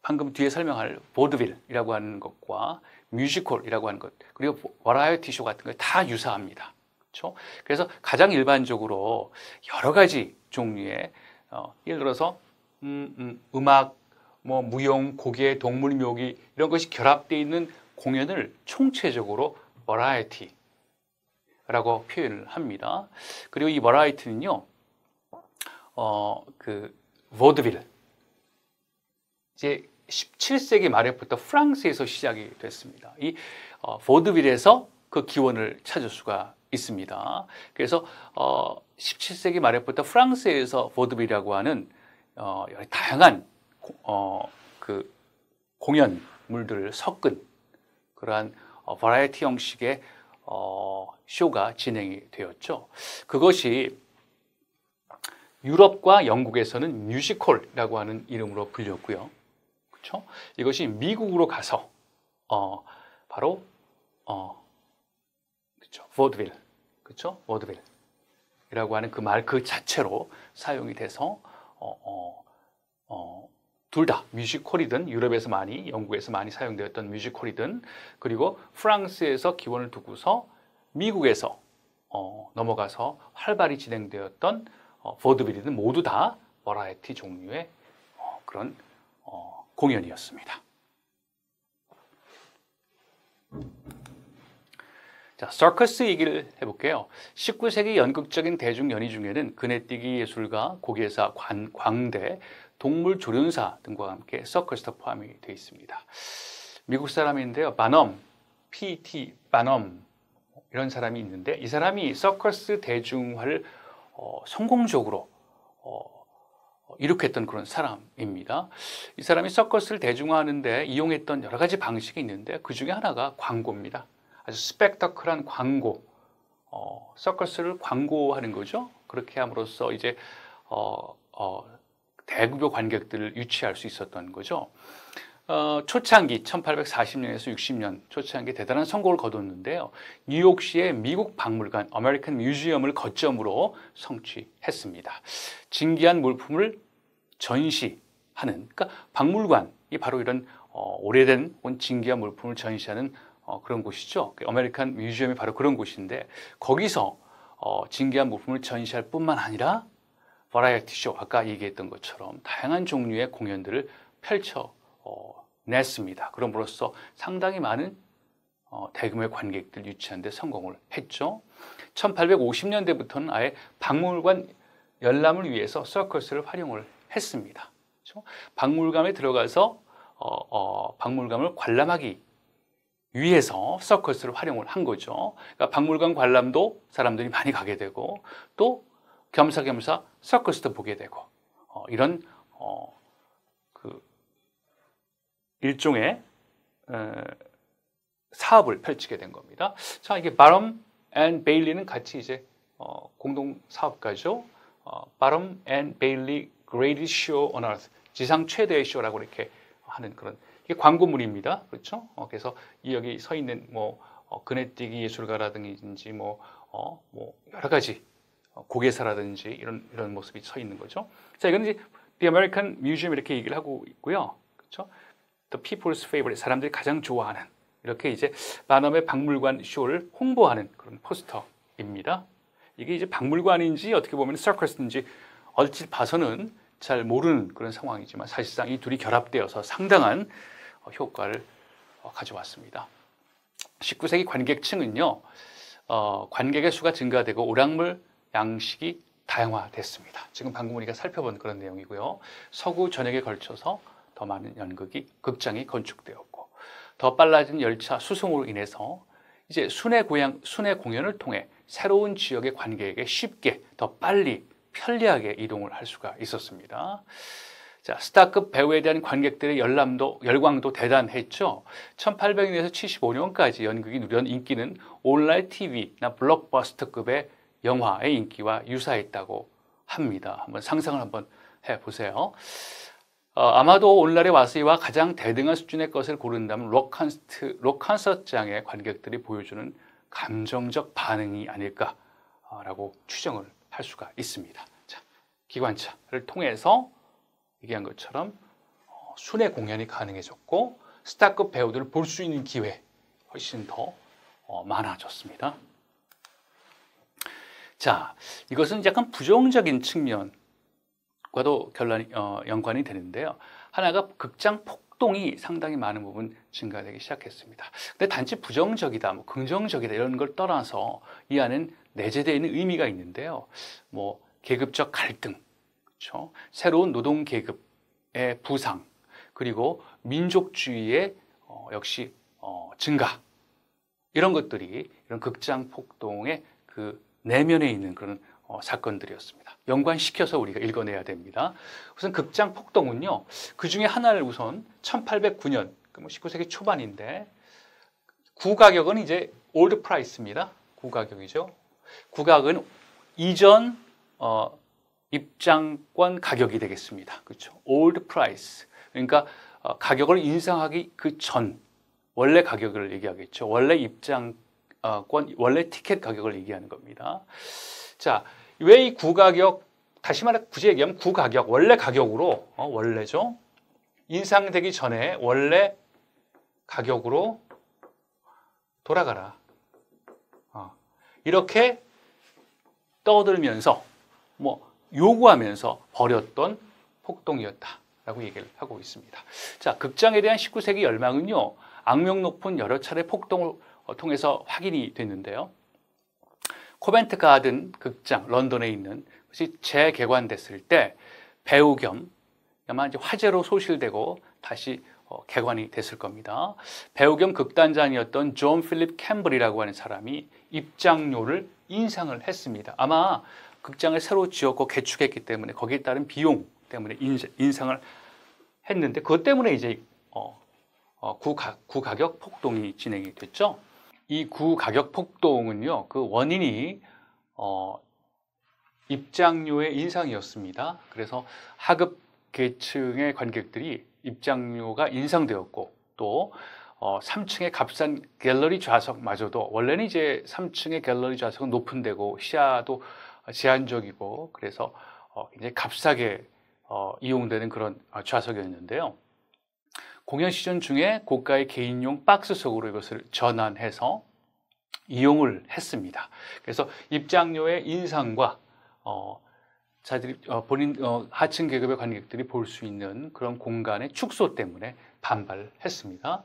방금 뒤에 설명할 보드빌이라고 하는 것과 뮤지컬이라고 하는 것 그리고 버라이어티 쇼 같은 거 다 유사합니다. 그렇죠? 그래서 가장 일반적으로 여러 가지 종류의 예를 들어서 음악, 뭐 무용, 고개, 동물 묘기 이런 것이 결합되어 있는 공연을 총체적으로 버라이어티라고 표현을 합니다. 그리고 이 버라이어티는요, 그 보드빌 이제 17세기 말에부터 프랑스에서 시작이 됐습니다. 이 보드빌에서 그 기원을 찾을 수가 있습니다. 그래서 17세기 말에부터 프랑스에서 보드빌이라고 하는 다양한 그 공연물들을 섞은 그러한 버라이어티 형식의 쇼가 진행이 되었죠. 그것이 유럽과 영국에서는 뮤지컬이라고 하는 이름으로 불렸고요. 그렇죠? 이것이 미국으로 가서 바로 그렇죠. 보드빌, 그렇죠? 보드빌이라고 하는 그 말 그 자체로 사용이 돼서 둘 다 뮤지컬이든 유럽에서 많이, 영국에서 많이 사용되었던 뮤지컬이든 그리고 프랑스에서 기원을 두고서 미국에서 넘어가서 활발히 진행되었던 보드빌이든 모두 다 버라이어티 종류의 그런 공연이었습니다. 자, 서커스 얘기를 해볼게요. 19세기 연극적인 대중연희 중에는 그네뛰기 예술가, 고개사, 광대, 동물 조련사 등과 함께 서커스도 포함이 되어 있습니다. 미국 사람인데요. 바넘, P.T. 바넘 이런 사람이 있는데 이 사람이 서커스 대중화를 성공적으로 일으켰던 그런 사람입니다. 이 사람이 서커스를 대중화하는데 이용했던 여러 가지 방식이 있는데 그 중에 하나가 광고입니다. 아주 스펙터클한 광고, 서커스를 광고하는 거죠. 그렇게 함으로써 이제 대규모 관객들을 유치할 수 있었던 거죠. 초창기 1840년에서 60년 초창기 대단한 성공을 거뒀는데요. 뉴욕시의 미국 박물관 아메리칸 뮤지엄을 거점으로 성취했습니다. 진귀한 물품을 전시하는 그러니까 박물관이 바로 이런 오래된 진귀한 물품을 전시하는 그런 곳이죠. 아메리칸 뮤지엄이 바로 그런 곳인데 거기서 진귀한 물품을 전시할 뿐만 아니라 버라이어티 쇼 아까 얘기했던 것처럼 다양한 종류의 공연들을 펼쳐 냈습니다. 그럼으로써 상당히 많은 대규모의 관객들 유치하는 데 성공을 했죠. 1850년대부터는 아예 박물관 열람을 위해서 서커스를 활용을 했습니다. 그렇죠? 박물관에 들어가서 박물관을 관람하기 위해서 서커스를 활용을 한 거죠. 그러니까 박물관 관람도 사람들이 많이 가게 되고 또 겸사겸사 서커스도 보게 되고 이런 그 일종의 사업을 펼치게 된 겁니다. 자, 이게 바럼 앤 베일리는 같이 이제 공동 사업가죠. 바럼 앤 베일리 Greatest Show on Earth, 지상 최대의 쇼라고 이렇게 하는 그런 이게 광고물입니다. 그렇죠? 그래서 여기 서 있는 뭐 그네뛰기 예술가라든지 뭐 여러 가지 고개사라든지 이런 모습이 서 있는 거죠. 자, 이건 이제 The American Museum 이렇게 얘기를 하고 있고요. 그렇죠? The People's Favorite, 사람들이 가장 좋아하는 이렇게 이제 바넘의 박물관 쇼를 홍보하는 그런 포스터입니다. 이게 이제 박물관인지 어떻게 보면 서커스인지 얼핏 봐서는 잘 모르는 그런 상황이지만 사실상 이 둘이 결합되어서 상당한 효과를 가져왔습니다. 19세기 관객층은요, 관객의 수가 증가되고 오락물 양식이 다양화됐습니다. 지금 방금 우리가 살펴본 그런 내용이고요. 서구 전역에 걸쳐서 더 많은 극장이 건축되었고, 더 빨라진 열차 수송으로 인해서 이제 순회 공연을 통해 새로운 지역의 관객에게 쉽게 더 빨리 편리하게 이동을 할 수가 있었습니다. 자, 스타급 배우에 대한 관객들의 열광도 대단했죠. 1800년에서 75년까지 연극이 누렸던 인기는 온라인 TV나 블록버스터급의 영화의 인기와 유사했다고 합니다. 한번 상상을 한번 해보세요. 아마도 오늘날에 와서 이와 가장 대등한 수준의 것을 고른다면 록 콘서트장의 관객들이 보여주는 감정적 반응이 아닐까라고 추정을 할 수가 있습니다. 자, 기관차를 통해서 얘기한 것처럼 순회 공연이 가능해졌고 스타급 배우들을 볼 수 있는 기회 훨씬 더 많아졌습니다. 자, 이것은 약간 부정적인 측면과도 연관이 되는데요. 하나가 극장 폭동이 상당히 많은 부분 증가되기 시작했습니다. 근데 단지 부정적이다, 뭐 긍정적이다 이런 걸 떠나서 이 안엔 내재되어 있는 의미가 있는데요. 뭐 계급적 갈등, 그렇죠? 새로운 노동 계급의 부상, 그리고 민족주의의 역시 증가, 이런 것들이 이런 극장 폭동의 그 내면에 있는 그런 사건들이었습니다. 연관시켜서 우리가 읽어내야 됩니다. 우선 극장 폭동은요, 그 중에 하나를 우선 1809년, 19세기 초반인데, 구가격은 이제 올드 프라이스입니다. 구가격이죠. 구가격은 이전 입장권 가격이 되겠습니다. 그렇죠? 올드 프라이스. 그러니까 가격을 인상하기 그 전 원래 가격을 얘기하겠죠. 원래 입장권, 원래 티켓 가격을 얘기하는 겁니다. 자, 왜 이 구가격, 다시 말해 굳이 얘기하면 구가격, 원래 가격으로, 원래죠. 인상되기 전에 원래 가격으로 돌아가라. 이렇게 떠들면서 요구하면서 벌였던 폭동이었다라고 얘기를 하고 있습니다. 자, 극장에 대한 19세기 열망은요, 악명 높은 여러 차례 폭동을 통해서 확인이 됐는데요. 코벤트 가든 극장, 런던에 있는 것이 재개관됐을 때 배우 겸 아마 이제 화제로 소실되고 다시 개관이 됐을 겁니다. 배우 겸 극단장이었던 존 필립 캠블이라고 하는 사람이 입장료를 인상을 했습니다. 아마 극장을 새로 지었고 개축했기 때문에 거기에 따른 비용 때문에 인상을 했는데 그것 때문에 이제 구가격 폭동이 진행이 됐죠. 이 구가격 폭동은요, 그 원인이 입장료의 인상이었습니다. 그래서 하급 계층의 관객들이 입장료가 인상되었고 또 3층의 값싼 갤러리 좌석마저도, 원래는 이제 3층의 갤러리 좌석은 높은 데고 시야도 제한적이고 그래서 굉장히 값싸게 이용되는 그런 좌석이었는데요. 공연 시즌 중에 고가의 개인용 박스석으로 이것을 전환해서 이용을 했습니다. 그래서 입장료의 인상과 자들이 본인 하층 계급의 관객들이 볼 수 있는 그런 공간의 축소 때문에 반발했습니다.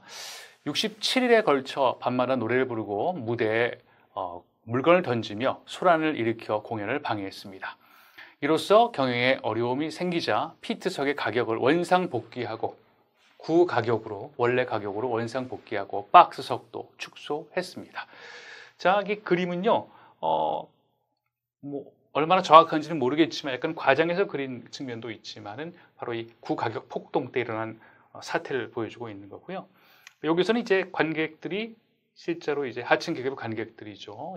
67일에 걸쳐 밤마다 노래를 부르고 무대에 물건을 던지며 소란을 일으켜 공연을 방해했습니다. 이로써 경영에 어려움이 생기자 피트석의 가격을 원상복귀하고 구가격으로, 원래 가격으로 원상복귀하고 박스석도 축소했습니다. 자, 이 그림은요, 얼마나 정확한지는 모르겠지만 약간 과장해서 그린 측면도 있지만은 바로 이 구가격 폭동 때 일어난 사태를 보여주고 있는 거고요. 여기서는 이제 관객들이 실제로 이제 하층 계급의 관객들이죠.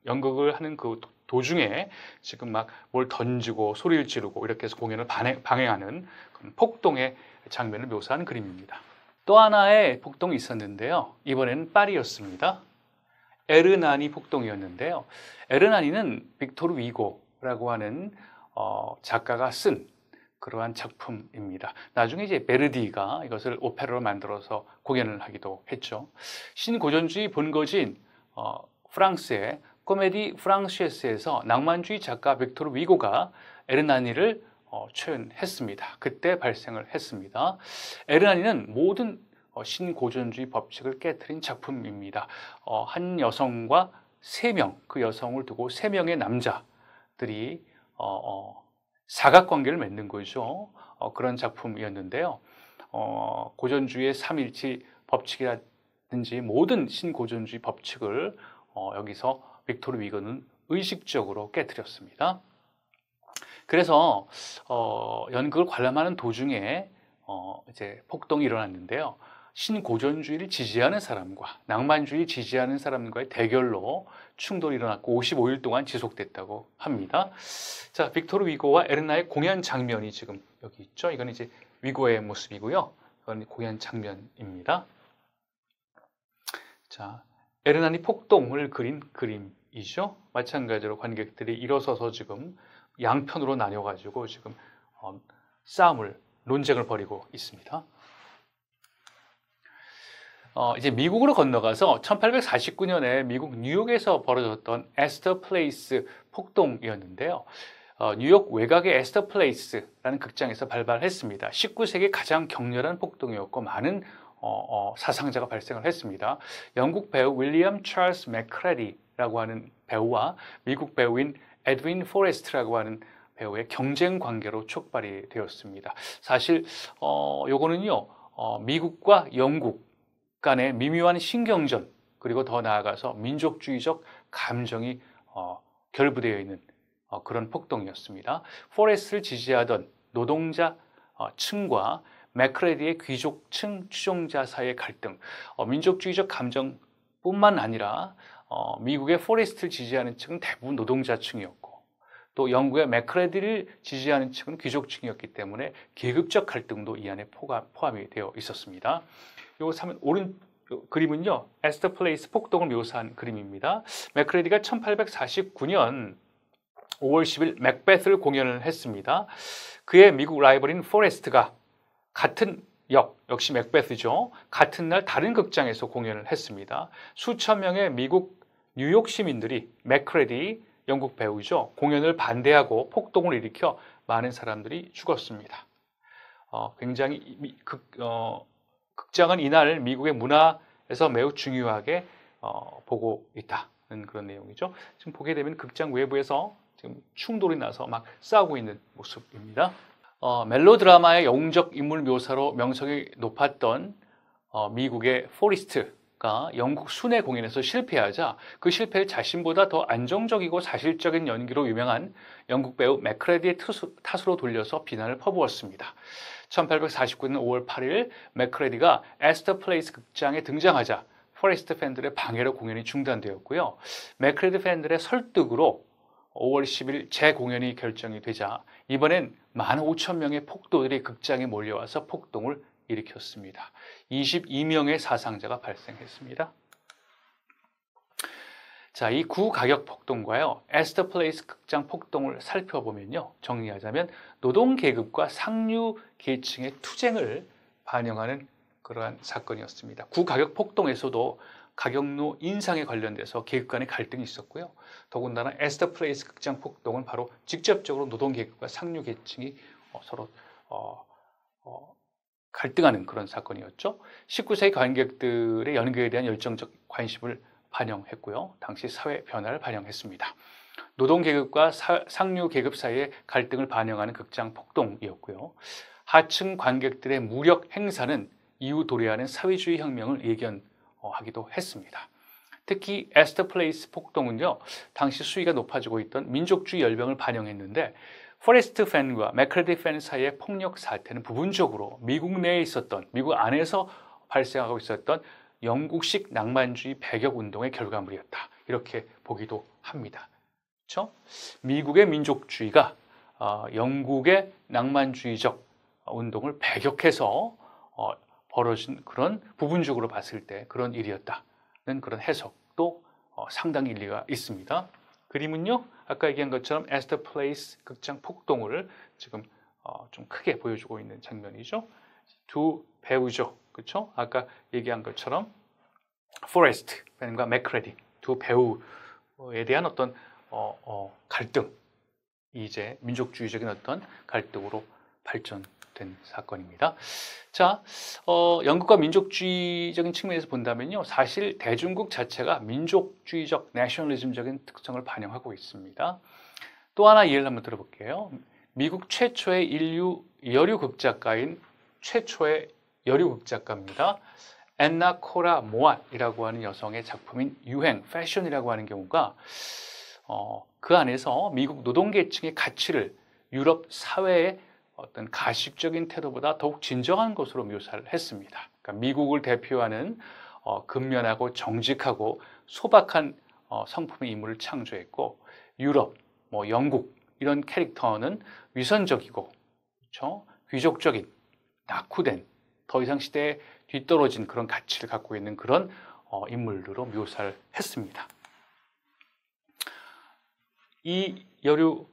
연극을 하는 그 도중에 지금 막 뭘 던지고 소리를 지르고 이렇게 해서 공연을 방해하는 그런 폭동의 장면을 묘사한 그림입니다. 또 하나의 폭동이 있었는데요. 이번에는 파리였습니다. 에르나니 폭동이었는데요. 에르나니는 빅토르 위고라고 하는 작가가 쓴 그러한 작품입니다. 나중에 이제 베르디가 이것을 오페라로 만들어서 공연을 하기도 했죠. 신고전주의 본거지인 프랑스의 코메디 프랑시에스에서 낭만주의 작가 빅토르 위고가 에르나니를 초연했습니다. 그때 발생을 했습니다. 에르나니는 모든 신고전주의 법칙을 깨트린 작품입니다. 한 여성과 3명, 그 여성을 두고 3명의 남자들이 사각관계를 맺는 거죠. 그런 작품이었는데요. 고전주의의 3일치 법칙이라든지 모든 신고전주의 법칙을 여기서 빅토르 위고는 의식적으로 깨트렸습니다. 그래서 연극을 관람하는 도중에 이제 폭동이 일어났는데요. 신고전주의를 지지하는 사람과 낭만주의 지지하는 사람과의 대결로 충돌이 일어났고 55일 동안 지속됐다고 합니다. 자, 빅토르 위고와 에르나의 공연 장면이 지금 여기 있죠. 이건 이제 위고의 모습이고요. 이건 공연 장면입니다. 자, 에르난이 폭동을 그린 그림이죠. 마찬가지로 관객들이 일어서서 지금 양편으로 나뉘어가지고 지금 논쟁을 벌이고 있습니다. 이제 미국으로 건너가서 1849년에 미국 뉴욕에서 벌어졌던 에스터 플레이스 폭동이었는데요. 뉴욕 외곽의 에스터 플레이스라는 극장에서 발발했습니다. 19세기 가장 격렬한 폭동이었고 많은 사상자가 발생을 했습니다. 영국 배우 윌리엄 찰스 맥크레디라고 하는 배우와 미국 배우인 에드윈 포레스트라고 하는 배우의 경쟁 관계로 촉발이 되었습니다. 사실 요거는요 미국과 영국 간의 미묘한 신경전 그리고 더 나아가서 민족주의적 감정이 결부되어 있는 그런 폭동이었습니다. 포레스트를 지지하던 노동자 층과 맥크레디의 귀족층 추종자 사이의 갈등, 민족주의적 감정뿐만 아니라 미국의 포레스트를 지지하는 층은 대부분 노동자층이었고 또 영국의 맥크레디를 지지하는 층은 귀족층이었기 때문에 계급적 갈등도 이 안에 포함이 되어 있었습니다. 요 오른 그림은요 에스터 플레이스 폭동을 묘사한 그림입니다. 맥크레디가 1849년 5월 10일 맥베스를 공연을 했습니다. 그의 미국 라이벌인 포레스트가 같은 역시 맥베스죠. 같은 날 다른 극장에서 공연을 했습니다. 수천 명의 미국 뉴욕 시민들이 맥크레디 영국 배우죠. 공연을 반대하고 폭동을 일으켜 많은 사람들이 죽었습니다. 굉장히 극장은 이날 미국의 문화에서 매우 중요하게 보고 있다는 그런 내용이죠. 지금 보게 되면 극장 외부에서 지금 충돌이 나서 막 싸우고 있는 모습입니다. 멜로드라마의 영웅적 인물 묘사로 명성이 높았던 미국의 포레스트가 영국 순회 공연에서 실패하자 그 실패를 자신보다 더 안정적이고 사실적인 연기로 유명한 영국 배우 맥크레디의 탓으로 돌려서 비난을 퍼부었습니다. 1849년 5월 8일 맥크레디가 에스터 플레이스 극장에 등장하자 포레스트 팬들의 방해로 공연이 중단되었고요. 맥크레디 팬들의 설득으로 5월 10일 재공연이 결정이 되자 이번엔 15,000명의 폭도들이 극장에 몰려와서 폭동을 일으켰습니다. 22명의 사상자가 발생했습니다. 자, 이 구가격 폭동과요, 에스터 플레이스 극장 폭동을 살펴보면요, 정리하자면 노동 계급과 상류 계층의 투쟁을 반영하는 그러한 사건이었습니다. 구가격 폭동에서도 가격로 인상에 관련돼서 계급 간의 갈등이 있었고요. 더군다나 에스터 플레이스 극장 폭동은 바로 직접적으로 노동 계급과 상류 계층이 서로 갈등하는 그런 사건이었죠. 19세기 관객들의 연극에 대한 열정적 관심을 반영했고요. 당시 사회 변화를 반영했습니다. 노동 계급과 상류 계급 사이의 갈등을 반영하는 극장 폭동이었고요. 하층 관객들의 무력 행사는 이후 도래하는 사회주의 혁명을 예견하기도 했습니다. 특히 에스터 플레이스 폭동은요, 당시 수위가 높아지고 있던 민족주의 열병을 반영했는데 포레스트 팬과 맥크레디 팬 사이의 폭력 사태는 부분적으로 미국 내에 있었던, 미국 안에서 발생하고 있었던 영국식 낭만주의 배격 운동의 결과물이었다. 이렇게 보기도 합니다. 그렇죠? 미국의 민족주의가 영국의 낭만주의적 운동을 배격해서 벌어진 그런 부분적으로 봤을 때 그런 일이었다는 그런 해석도 상당히 일리가 있습니다. 그림은요, 아까 얘기한 것처럼 에스터 플레이스 극장 폭동을 지금 좀 크게 보여주고 있는 장면이죠. 두 배우죠, 그렇죠? 아까 얘기한 것처럼 포레스트 팬과 맥크레디 두 배우에 대한 어떤 갈등, 이제 민족주의적인 어떤 갈등으로 발전된 사건입니다. 자, 영국과 민족주의적인 측면에서 본다면요, 사실 대중국 자체가 민족주의적, 내셔널리즘적인 특성을 반영하고 있습니다. 또 하나 예를 한번 들어볼게요. 미국 최초의 인류 여류 극작가인 최초의 여류 극작가입니다. 앤나 코라 모앗이라고 하는 여성의 작품인 유행, 패션이라고 하는 경우가 그 안에서 미국 노동계층의 가치를 유럽 사회의 어떤 가식적인 태도보다 더욱 진정한 것으로 묘사를 했습니다. 그러니까 미국을 대표하는 근면하고 정직하고 소박한 성품의 인물을 창조했고, 유럽, 뭐 영국 이런 캐릭터는 위선적이고, 그렇죠? 귀족적인, 낙후된, 더 이상 시대에 뒤떨어진 그런 가치를 갖고 있는 그런 인물로 묘사를 했습니다. 이 여류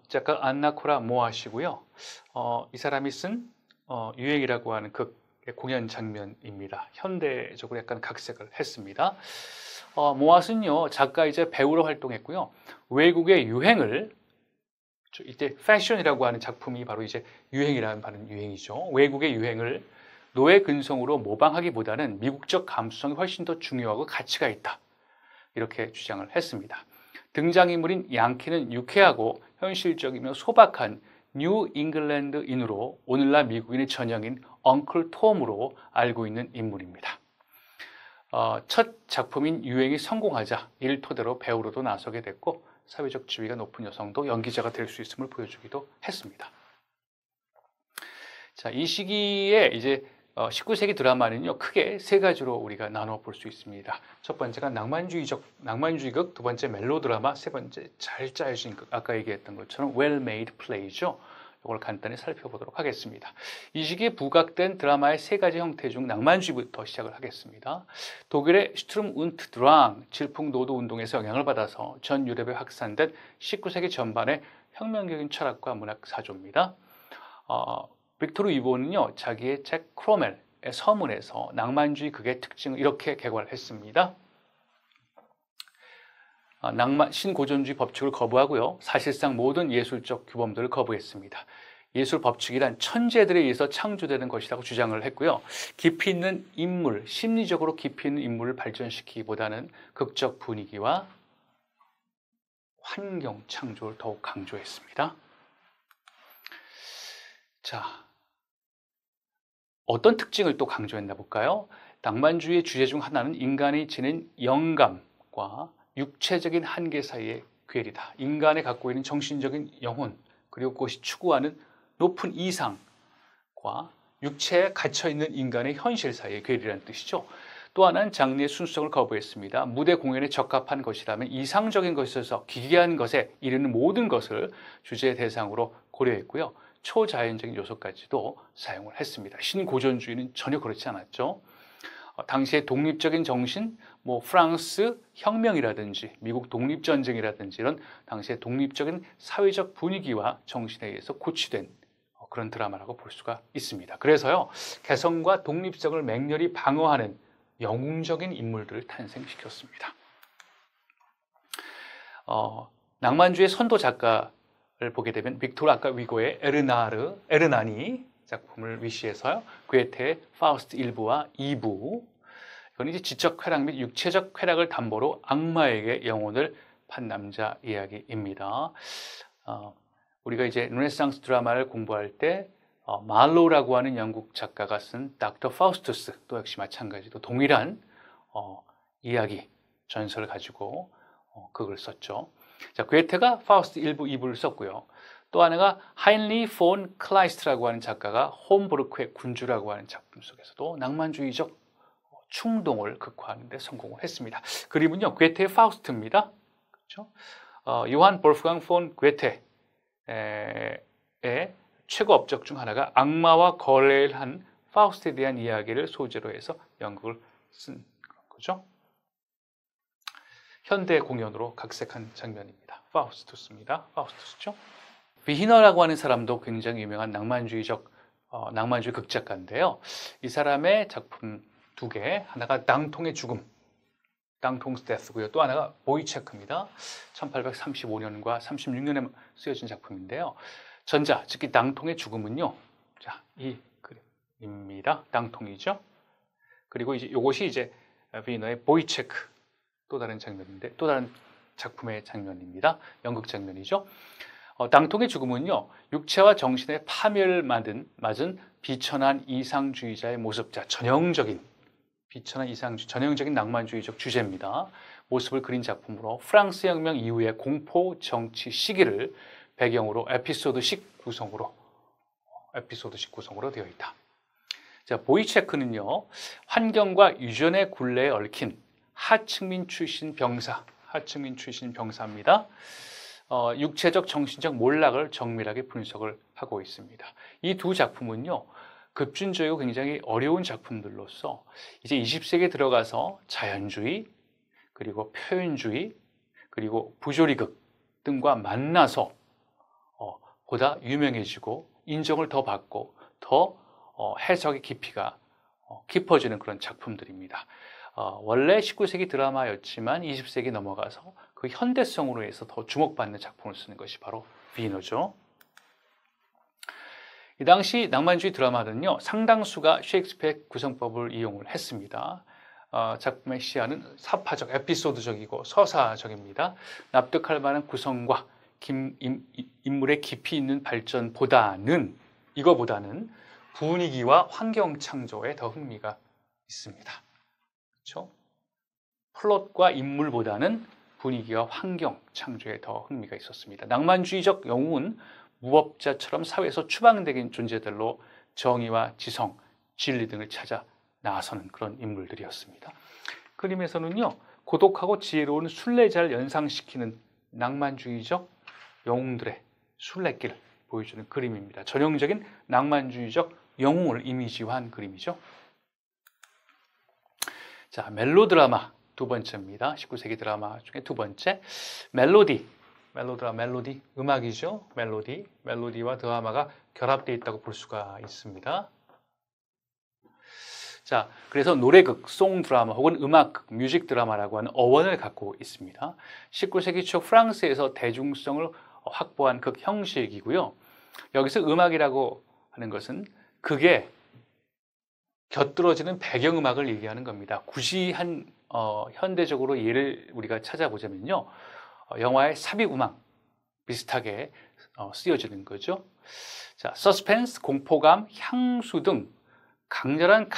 작가 안나 코라 모아시고요. 이 사람이 쓴 유행이라고 하는 극의 공연 장면입니다. 현대적으로 약간 각색을 했습니다. 모아스는요, 작가이자 배우로 활동했고요. 외국의 유행을, 이때 패션이라고 하는 작품이 바로 이제 유행이라는 바른 유행이죠. 외국의 유행을 노예 근성으로 모방하기보다는 미국적 감수성이 훨씬 더 중요하고 가치가 있다. 이렇게 주장을 했습니다. 등장인물인 양키는 유쾌하고 현실적이며 소박한 뉴 잉글랜드인으로 오늘날 미국인의 전형인 엉클 톰으로 알고 있는 인물입니다. 첫 작품인 유행이 성공하자 이를 토대로 배우로도 나서게 됐고, 사회적 지위가 높은 여성도 연기자가 될 수 있음을 보여주기도 했습니다. 자, 이 시기에 이제 19세기 드라마는요, 크게 세 가지로 우리가 나눠 볼 수 있습니다. 첫 번째가 낭만주의극, 두 번째 멜로드라마, 세 번째 잘 짜여진 극, 아까 얘기했던 것처럼 well-made play죠. 이걸 간단히 살펴보도록 하겠습니다. 이 시기에 부각된 드라마의 세 가지 형태 중 낭만주의부터 시작을 하겠습니다. 독일의 슈트름 운트 드랑 질풍노도 운동에서 영향을 받아서 전 유럽에 확산된 19세기 전반의 혁명적인 철학과 문학 사조입니다. 빅토르 위고는요, 자기의 책 크로멜의 서문에서 낭만주의 극의 특징을 이렇게 개괄했습니다. 신고전주의 법칙을 거부하고요, 사실상 모든 예술적 규범들을 거부했습니다. 예술 법칙이란 천재들에 의해서 창조되는 것이라고 주장을 했고요. 깊이 있는 인물, 심리적으로 깊이 있는 인물을 발전시키기보다는 극적 분위기와 환경 창조를 더욱 강조했습니다. 자, 어떤 특징을 또 강조했나 볼까요? 낭만주의의 주제 중 하나는 인간이 지닌 영감과 육체적인 한계 사이의 괴리다. 인간이 갖고 있는 정신적인 영혼, 그리고 그것이 추구하는 높은 이상과 육체에 갇혀있는 인간의 현실 사이의 괴리라는 뜻이죠. 또 하나는 장르의 순수성을 거부했습니다. 무대 공연에 적합한 것이라면 이상적인 것에서 기괴한 것에 이르는 모든 것을 주제의 대상으로 고려했고요. 초자연적인 요소까지도 사용을 했습니다. 신고전주의는 전혀 그렇지 않았죠. 당시의 독립적인 정신, 프랑스 혁명이라든지 미국 독립전쟁이라든지 이런 당시의 독립적인 사회적 분위기와 정신에 의해서 고취된 그런 드라마라고 볼 수가 있습니다. 그래서요, 개성과 독립성을 맹렬히 방어하는 영웅적인 인물들을 탄생시켰습니다. 낭만주의 선도 작가를 보게 되면 빅토르 아까 위고의 에르나니 작품을 위시해서요, 괴테의 파우스트 1부와 2부, 이건 이제 지적 쾌락 및 육체적 쾌락을 담보로 악마에게 영혼을 판 남자 이야기입니다. 우리가 이제 르네상스 드라마를 공부할 때 말로우라고 하는 영국 작가가 쓴 닥터 파우스투스, 또 역시 마찬가지로 동일한 이야기 전설을 가지고 극을 썼죠. 자, 괴테가 파우스트 1부, 2부를 썼고요. 또 하나가 하인리 폰 클라이스트라고 하는 작가가 홈부르크의 군주라고 하는 작품 속에서도 낭만주의적 충동을 극화하는 데 성공을 했습니다. 그림은요, 괴테의 파우스트입니다. 그렇죠? 요한 볼프강 폰 괴테의 최고 업적 중 하나가 악마와 거래를 한 파우스트에 대한 이야기를 소재로 해서 연극을 쓴 거죠. 현대 공연으로 각색한 장면입니다. 파우스투스입니다. 파우스투스죠. 비히너라고 하는 사람도 굉장히 유명한 낭만주의 극작가인데요. 이 사람의 작품 두 개, 하나가 낭통의 죽음, 낭통's Death고요. 또 하나가 보이체크입니다. 1835년과 36년에 쓰여진 작품인데요. 전자, 즉 낭통의 죽음은요, 자, 이 그림입니다. 낭통이죠. 그리고 이제 이것이 이제 비히너의 보이체크, 또 다른 장면인데, 또 다른 작품의 장면입니다. 연극 장면이죠. 낭통의 죽음은요, 육체와 정신의 파멸을 맞은 비천한 이상주의자의 모습, 전형적인 낭만주의적 주제입니다. 모습을 그린 작품으로 프랑스 혁명 이후의 공포 정치 시기를 배경으로 에피소드식 구성으로 되어 있다. 자, 보이체크는요, 환경과 유전의 굴레에 얽힌 하층민 출신 병사입니다. 육체적, 정신적 몰락을 정밀하게 분석을 하고 있습니다. 이 두 작품은요, 급진적이고 굉장히 어려운 작품들로서 이제 20세기에 들어가서 자연주의, 그리고 표현주의, 그리고 부조리극 등과 만나서 보다 유명해지고 인정을 더 받고 더 해석의 깊이가 깊어지는 그런 작품들입니다. 원래 19세기 드라마였지만 20세기 넘어가서 그 현대성으로 해서 더 주목받는 작품을 쓰는 것이 바로 위너죠. 이 당시 낭만주의 드라마는요, 상당수가 셰익스피어의 구성법을 이용을 했습니다. 작품의 시야는 사파적, 에피소드적이고 서사적입니다. 납득할 만한 구성과 인물의 깊이 있는 발전보다는, 이거보다는 분위기와 환경 창조에 더 흥미가 있습니다. 그렇죠? 플롯과 인물보다는 분위기와 환경 창조에 더 흥미가 있었습니다. 낭만주의적 영웅은 무법자처럼 사회에서 추방된 존재들로 정의와 지성, 진리 등을 찾아 나서는 그런 인물들이었습니다. 그림에서는요, 고독하고 지혜로운 순례자를 연상시키는 낭만주의적 영웅들의 순례길을 보여주는 그림입니다. 전형적인 낭만주의적 영웅을 이미지화한 그림이죠. 자, 멜로드라마 두 번째입니다. 19세기 드라마 중에 두 번째, 멜로디, 음악이죠. 멜로디와 드라마가 결합되어 있다고 볼 수가 있습니다. 자, 그래서 노래극, 송 드라마 혹은 음악극, 뮤직 드라마라고 하는 어원을 갖고 있습니다. 19세기 초 프랑스에서 대중성을 확보한 극 형식이고요. 여기서 음악이라고 하는 것은 극에 곁들어지는 배경음악을 얘기하는 겁니다. 굳이 현대적으로 예를 우리가 찾아보자면요, 영화의 삽입음악 비슷하게 쓰여지는 거죠. 자, 서스펜스, 공포감, 향수 등 강렬한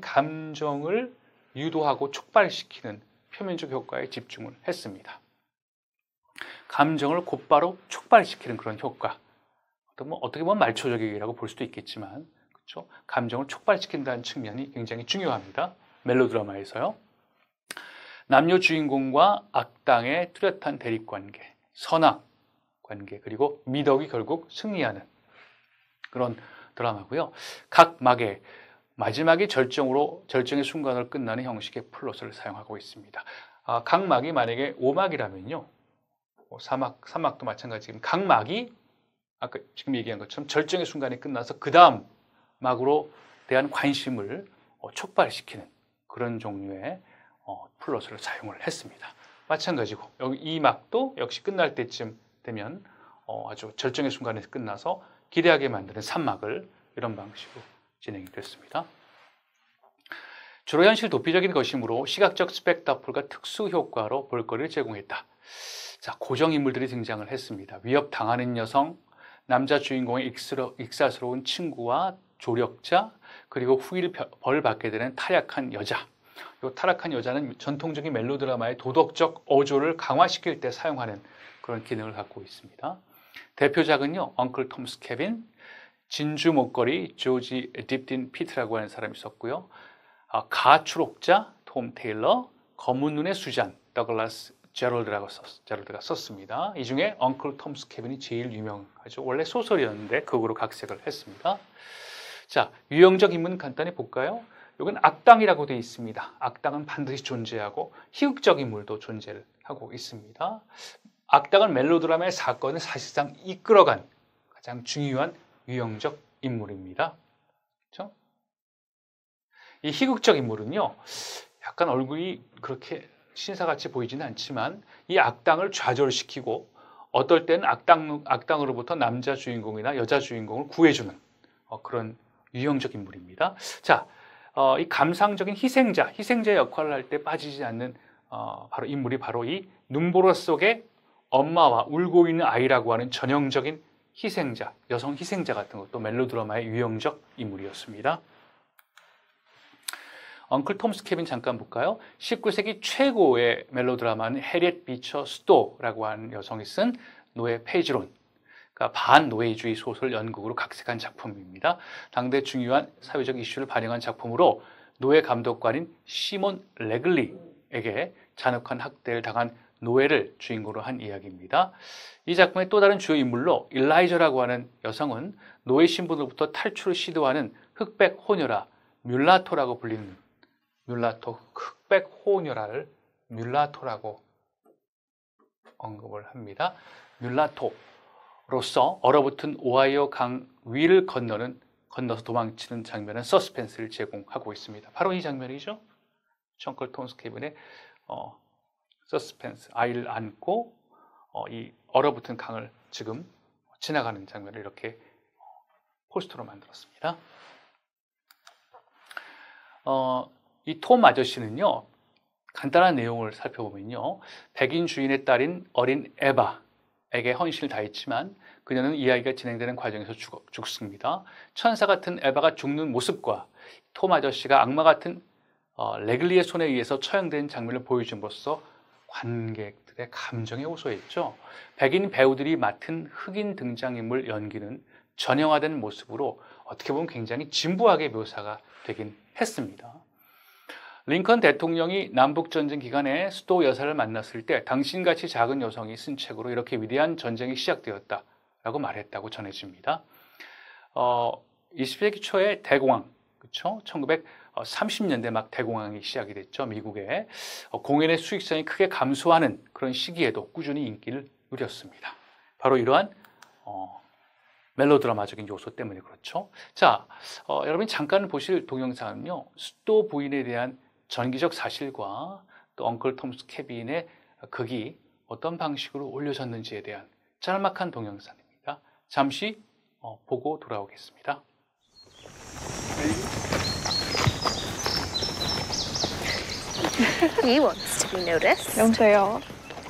감정을 유도하고 촉발시키는 표면적 효과에 집중을 했습니다. 감정을 곧바로 촉발시키는 그런 효과. 어떻게 보면 말초적이라고 볼 수도 있겠지만, 그렇죠? 감정을 촉발시킨다는 측면이 굉장히 중요합니다. 멜로드라마에서요. 남녀 주인공과 악당의 뚜렷한 대립관계, 선악 관계, 그리고 미덕이 결국 승리하는 그런 드라마고요. 각 막에 마지막에 절정의 순간을 끝나는 형식의 플롯을 사용하고 있습니다. 각 막이 만약에 5막이라면요, 사막도 마찬가지입니다. 각 막이 아까 지금 얘기한 것처럼 절정의 순간이 끝나서 그 다음 막으로 대한 관심을 촉발시키는 그런 종류의 플롯을 사용을 했습니다. 마찬가지고 여기 이 막도 역시 끝날 때쯤 되면 아주 절정의 순간에 끝나서 기대하게 만드는 3막을 이런 방식으로 진행이 됐습니다. 주로 현실 도피적인 것이므로 시각적 스펙타클과 특수 효과로 볼거리를 제공했다. 자, 고정 인물들이 등장을 했습니다. 위협당하는 여성, 남자 주인공의 익사스러운 친구와 조력자, 그리고 후일 벌받게 되는 타락한 여자. 이 타락한 여자는 전통적인 멜로드라마의 도덕적 어조를 강화시킬 때 사용하는 그런 기능을 갖고 있습니다. 대표작은요, 엉클 톰스 케빈, 진주 목걸이, 조지 딥딘 피트라고 하는 사람이 있었고요. 가출옥자, 톰 테일러, 검은 눈의 수잔, 더글라스 제럴드가 썼습니다. 이 중에 엉클 톰스 케빈이 제일 유명하죠. 원래 소설이었는데 극으로 각색을 했습니다. 자, 유형적 인물은 간단히 볼까요? 이건 악당이라고 되어 있습니다. 악당은 반드시 존재하고 희극적 인물도 존재를 하고 있습니다. 악당은 멜로드라마의 사건을 사실상 이끌어간 가장 중요한 유형적 인물입니다. 그렇죠? 이 희극적 인물은요, 약간 얼굴이 그렇게 신사같이 보이지는 않지만 이 악당을 좌절시키고 어떨 때는 악당으로부터 남자 주인공이나 여자 주인공을 구해주는 그런 유형적 인물입니다. 자, 이 감상적인 희생자 역할을 할 때 빠지지 않는 바로 인물이 바로 이 눈보라 속에 엄마와 울고 있는 아이라고 하는 전형적인 희생자, 여성 희생자 같은 것도 멜로드라마의 유형적 인물이었습니다. 엉클 톰스 케빈 잠깐 볼까요? 19세기 최고의 멜로드라마는 해리엣 비처 스토라고 하는 여성이 쓴 노예 페이지론, 반노예주의 소설 연극으로 각색한 작품입니다. 당대 중요한 사회적 이슈를 반영한 작품으로 노예 감독관인 시몬 레글리에게 잔혹한 학대를 당한 노예를 주인공으로 한 이야기입니다. 이 작품의 또 다른 주요 인물로 일라이저라고 하는 여성은 노예 신분으로부터 탈출을 시도하는 흑백 호녀라, 뮬라토라고 불리는 뮬라토, 흑백 호녀라를 뮬라토라고 언급을 합니다. 뮬라토로서 얼어붙은 오하이오 강 위를 건너서 도망치는 장면은 서스펜스를 제공하고 있습니다. 바로 이 장면이죠. 엉클 톰스 케빈의 서스펜스, 아이를 안고 이 얼어붙은 강을 지금 지나가는 장면을 이렇게 포스터로 만들었습니다. 이 톰 아저씨는요, 간단한 내용을 살펴보면요, 백인 주인의 딸인 어린 에바에게 헌신을 다했지만 그녀는 이야기가 진행되는 과정에서 죽습니다. 천사 같은 에바가 죽는 모습과 톰 아저씨가 악마 같은 레글리의 손에 의해서 처형된 장면을 보여줌으로써 관객들의 감정에 호소했죠. 백인 배우들이 맡은 흑인 등장인물 연기는 전형화된 모습으로 어떻게 보면 굉장히 진부하게 묘사가 되긴 했습니다. 링컨 대통령이 남북전쟁 기간에 수도 여사를 만났을 때 당신같이 작은 여성이 쓴 책으로 이렇게 위대한 전쟁이 시작되었다라고 말했다고 전해집니다. 20세기 초에 대공황, 그렇죠? 1930년대 막 대공황이 시작이 됐죠. 미국에 공연의 수익성이 크게 감소하는 그런 시기에도 꾸준히 인기를 누렸습니다. 바로 이러한 멜로드라마적인 요소 때문에 그렇죠. 자, 여러분이 잠깐 보실 동영상은요, 수도 부인에 대한 전기적 사실과 또 엉클 톰스 케빈의 극이 어떤 방식으로 올려졌는지에 대한 짤막한 동영상입니다. 잠시 보고 돌아오겠습니다. He wants to be noticed. 영재요.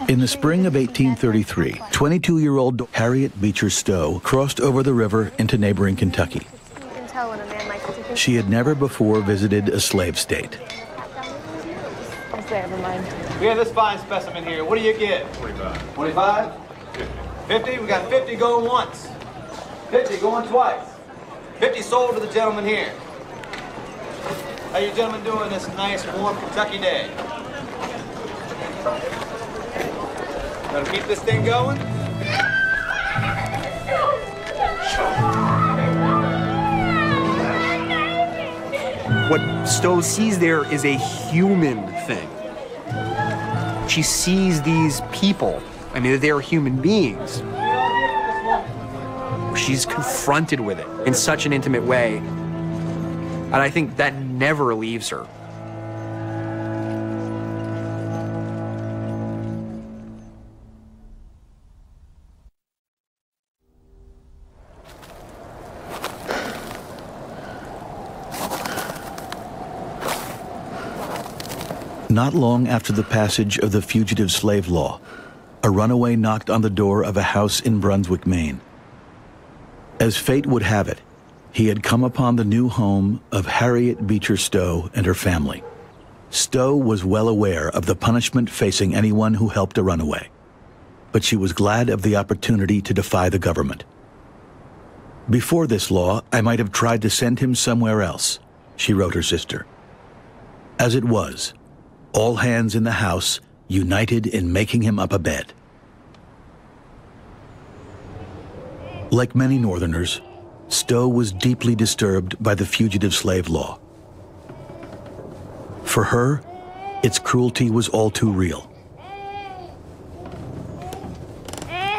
In the spring of 1833, 22-year-old Harriet Beecher Stowe crossed over the river into neighboring Kentucky. You can tell when a man likes to She had never before visited a slave state. Never mind. We have this fine specimen here. What do you get? 25. 25? 50? We got 50 going once. 50 going twice. 50 sold to the gentleman here. How you gentlemen doing this nice warm Kentucky day? Gonna keep this thing going? What Stowe sees there is a human thing. She sees these people, I mean, they're human beings. She's confronted with it in such an intimate way, and I think that never leaves her. Not long after the passage of the Fugitive Slave Law, a runaway knocked on the door of a house in Brunswick, Maine. As fate would have it, he had come upon the new home of Harriet Beecher Stowe and her family. Stowe was well aware of the punishment facing anyone who helped a runaway, but she was glad of the opportunity to defy the government. Before this law, I might have tried to send him somewhere else, she wrote her sister. As it was, all hands in the house united in making him up a bed. Like many Northerners, Stowe was deeply disturbed by the Fugitive Slave Law. For her, its cruelty was all too real.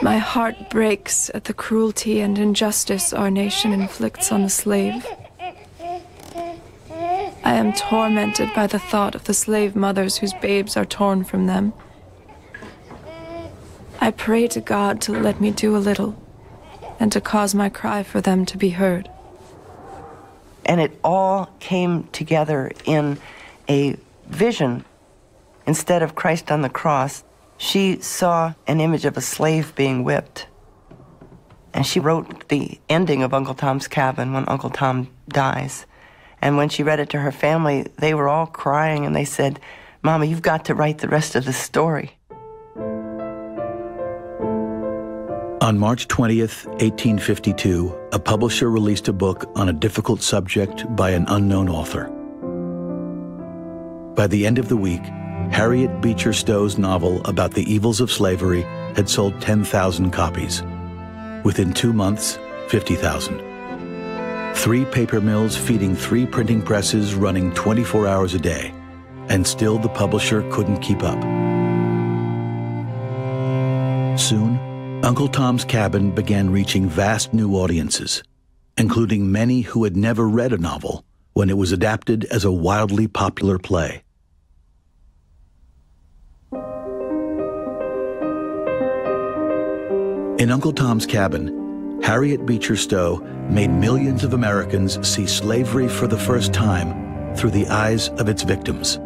My heart breaks at the cruelty and injustice our nation inflicts on the slave. I am tormented by the thought of the slave mothers whose babes are torn from them. I pray to God to let me do a little, and to cause my cry for them to be heard. And it all came together in a vision. Instead of Christ on the cross, she saw an image of a slave being whipped. And she wrote the ending of Uncle Tom's Cabin when Uncle Tom dies. And when she read it to her family, they were all crying and they said, "Mama, you've got to write the rest of the story." On March 20th, 1852, a publisher released a book on a difficult subject by an unknown author. By the end of the week, Harriet Beecher Stowe's novel about the evils of slavery had sold 10,000 copies. Within 2 months, 50,000. 3 paper mills feeding 3 printing presses running 24 hours a day, and still the publisher couldn't keep up. Soon, Uncle Tom's Cabin began reaching vast new audiences, including many who had never read a novel when it was adapted as a wildly popular play. In Uncle Tom's Cabin, Harriet Beecher Stowe made millions of Americans see slavery for the first time through the eyes of its victims.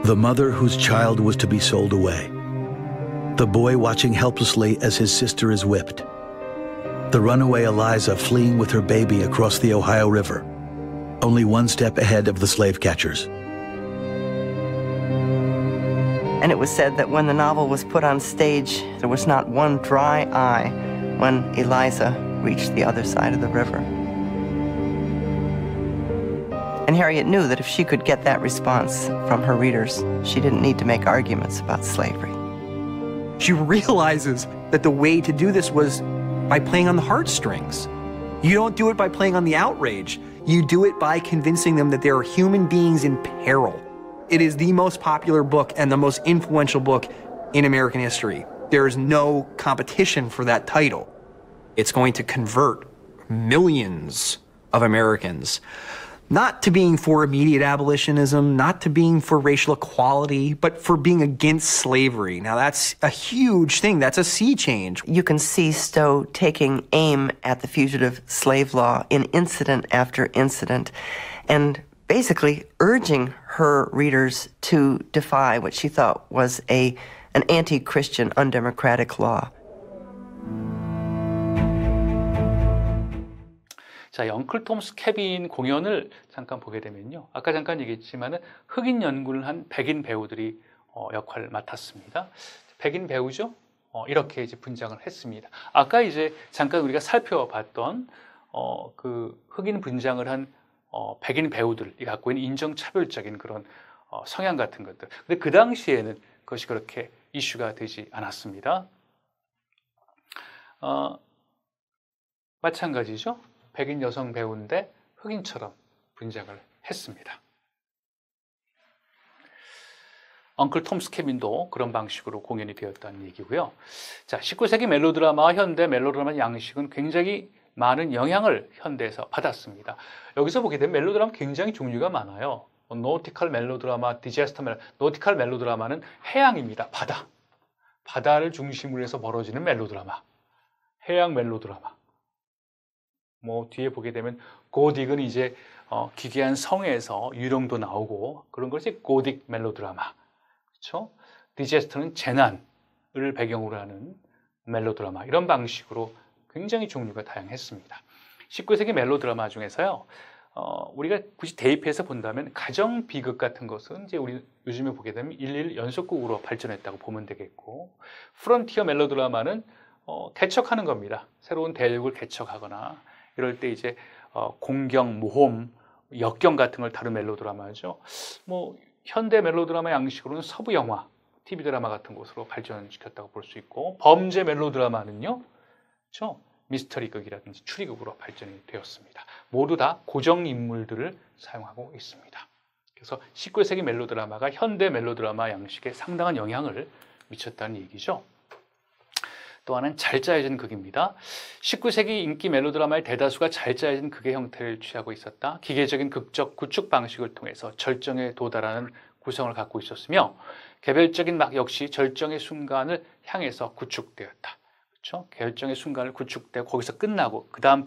The mother whose child was to be sold away. The boy watching helplessly as his sister is whipped. The runaway Eliza fleeing with her baby across the Ohio River, only 1 step ahead of the slave catchers. And it was said that when the novel was put on stage, there was not one dry eye when Eliza reached the other side of the river. And Harriet knew that if she could get that response from her readers, she didn't need to make arguments about slavery. She realizes that the way to do this was by playing on the heartstrings. You don't do it by playing on the outrage. You do it by convincing them that there are human beings in peril. It is the most popular book and the most influential book in American history. There is no competition for that title. It's going to convert millions of Americans, not to being for immediate abolitionism, not to being for racial equality, but for being against slavery. Now that's a huge thing. That's a sea change. You can see Stowe taking aim at the fugitive slave law in incident after incident, and basically urging her readers to defy what she thought was an anti-Christian, undemocratic law. 자, 엉클 톰스 캐빈 공연을 잠깐 보게 되면요. 아까 잠깐 얘기했지만은 흑인 연구를 한 백인 배우들이 역할을 맡았습니다. 백인 배우죠? 이렇게 이제 분장을 했습니다. 아까 이제 잠깐 우리가 살펴봤던 그 흑인 분장을 한 백인 배우들이 갖고 있는 인종차별적인 그런 성향 같은 것들. 근데 그 당시에는 그것이 그렇게 이슈가 되지 않았습니다. 마찬가지죠. 백인 여성 배우인데 흑인처럼 분장을 했습니다. 엉클 톰스 캐빈도 그런 방식으로 공연이 되었다는 얘기고요. 자, 19세기 멜로드라마와 현대 멜로드라마 양식은 굉장히 많은 영향을 현대에서 받았습니다. 여기서 보게 되면 멜로드라마 굉장히 종류가 많아요. 노티컬 멜로드라마, 디제스터 멜로드라마. 노티컬 멜로드라마는 해양입니다. 바다. 바다를 중심으로 해서 벌어지는 멜로드라마. 해양 멜로드라마. 뒤에 보게 되면 고딕은 이제 기괴한 성에서 유령도 나오고 그런 것이 고딕 멜로드라마. 그렇죠? 디제스터는 재난을 배경으로 하는 멜로드라마. 이런 방식으로 굉장히 종류가 다양했습니다. 19세기 멜로드라마 중에서요. 우리가 굳이 대입해서 본다면 가정 비극 같은 것은 이제 우리 요즘에 보게 되면 11 연속극으로 발전했다고 보면 되겠고, 프론티어 멜로드라마는 개척하는 겁니다. 새로운 대륙을 개척하거나 이럴 때 이제 공경, 모험, 역경 같은 걸 다룬 멜로드라마죠. 현대 멜로드라마 양식으로는 서부 영화, TV 드라마 같은 곳으로 발전시켰다고 볼 수 있고, 범죄 멜로드라마는요, 그렇죠? 미스터리극이라든지 추리극으로 발전이 되었습니다. 모두 다 고정 인물들을 사용하고 있습니다. 그래서 19세기 멜로드라마가 현대 멜로드라마 양식에 상당한 영향을 미쳤다는 얘기죠. 또 하나는 잘 짜여진 극입니다. 19세기 인기 멜로드라마의 대다수가 잘 짜여진 극의 형태를 취하고 있었다. 기계적인 극적 구축 방식을 통해서 절정에 도달하는 구성을 갖고 있었으며, 개별적인 막 역시 절정의 순간을 향해서 구축되었다. 그렇죠? 결정의 순간을 구축되고 거기서 끝나고 그 다음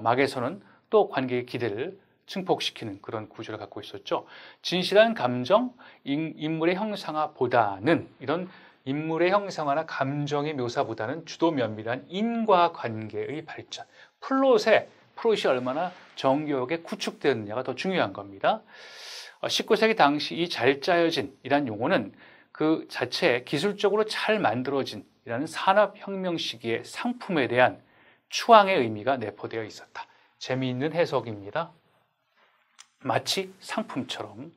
막에서는 또 관객의 기대를 증폭시키는 그런 구조를 갖고 있었죠. 진실한 감정, 인물의 형상화보다는 이런 인물의 형상화나 감정의 묘사보다는 주도 면밀한 인과관계의 발전, 플롯이 얼마나 정교하게 구축되느냐가 더 중요한 겁니다. 19세기 당시 이 잘 짜여진 이란 용어는 그 자체에 기술적으로 잘 만들어진 이라는 산업혁명 시기의 상품에 대한 추앙의 의미가 내포되어 있었다. 재미있는 해석입니다. 마치 상품처럼.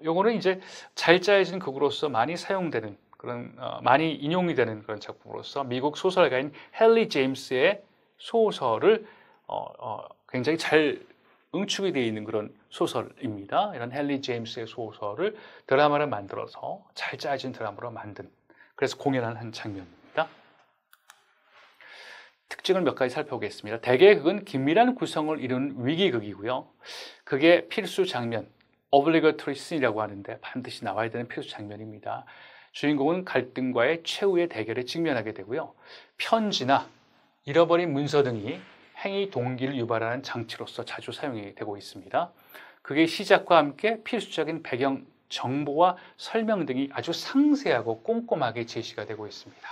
요거는 이제 잘 짜여진 극으로서 많이 사용되는 그런 많이 인용이 되는 그런 작품으로서 미국 소설가인 헨리 제임스의 소설을 굉장히 잘 응축이 되어 있는 그런 소설입니다. 이런 헨리 제임스의 소설을 드라마를 만들어서 잘 짜여진 드라마로 만든, 그래서 공연한 한 장면입니다. 특징을 몇 가지 살펴보겠습니다. 대개 극은 긴밀한 구성을 이루는 위기극이고요. 그게 필수 장면, obligatory scene이라고 하는데 반드시 나와야 되는 필수 장면입니다. 주인공은 갈등과의 최후의 대결에 직면하게 되고요. 편지나 잃어버린 문서 등이 행위 동기를 유발하는 장치로서 자주 사용이 되고 있습니다. 그게 시작과 함께 필수적인 배경 정보와 설명 등이 아주 상세하고 꼼꼼하게 제시가 되고 있습니다.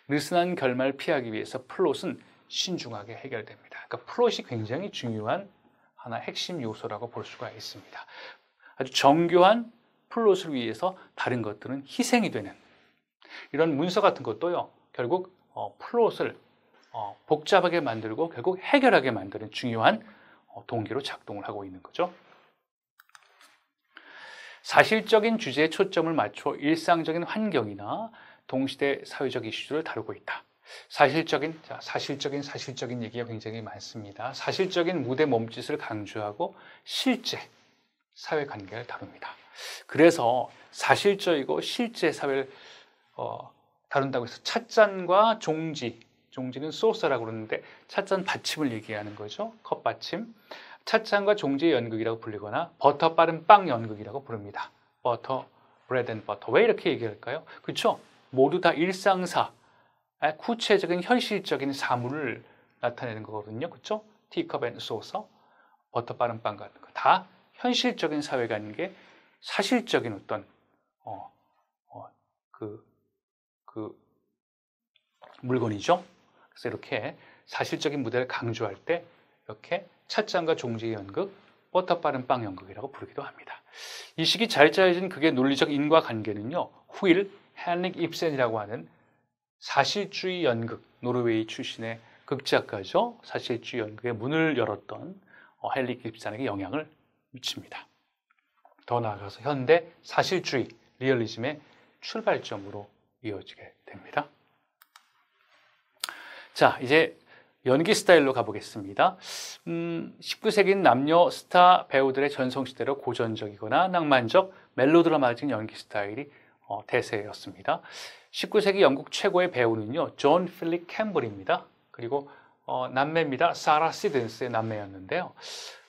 느슨한 결말을 피하기 위해서 플롯은 신중하게 해결됩니다. 그러니까 플롯이 굉장히 중요한 하나의 핵심 요소라고 볼 수가 있습니다. 아주 정교한 플롯을 위해서 다른 것들은 희생이 되는, 이런 문서 같은 것도요, 결국 플롯을 복잡하게 만들고 결국 해결하게 만드는 중요한 동기로 작동을 하고 있는 거죠. 사실적인 주제에 초점을 맞춰 일상적인 환경이나 동시대 사회적 이슈를 다루고 있다. 사실적인 얘기가 굉장히 많습니다. 사실적인 무대 몸짓을 강조하고 실제 사회관계를 다룹니다. 그래서 사실적이고 실제 사회를 다룬다고 해서 찻잔과 종지는 소스라고 그러는데 찻잔 받침을 얘기하는 거죠. 컵 받침. 찻잔과 종지의 연극이라고 불리거나 버터 빠른 빵 연극이라고 부릅니다. 버터, 브레드 앤 버터. 왜 이렇게 얘기할까요? 그렇죠? 모두 다 일상사, 구체적인 현실적인 사물을 나타내는 거거든요. 그렇죠? 티컵 앤 소서, 버터 빠른 빵 같은 거. 다 현실적인 사회관계, 사실적인 어떤 그 물건이죠. 그래서 이렇게 사실적인 무대를 강조할 때 이렇게 찻잔과 종지의 연극, 버터 빠른 빵 연극이라고 부르기도 합니다. 이 시기 잘 짜여진 극의 논리적 인과관계는요, 후일 헨릭 입센이라고 하는 사실주의 연극, 노르웨이 출신의 극작가죠. 사실주의 연극의 문을 열었던 헨릭 입센에게 영향을 미칩니다. 더 나아가서 현대 사실주의, 리얼리즘의 출발점으로 이어지게 됩니다. 자, 이제 연기 스타일로 가보겠습니다. 19세기 남녀 스타 배우들의 전성시대로 고전적이거나 낭만적, 멜로드라마적인 연기 스타일이 대세였습니다. 19세기 영국 최고의 배우는요, 존 필립 캠블입니다. 그리고 남매입니다. 사라 시든스의 남매였는데요.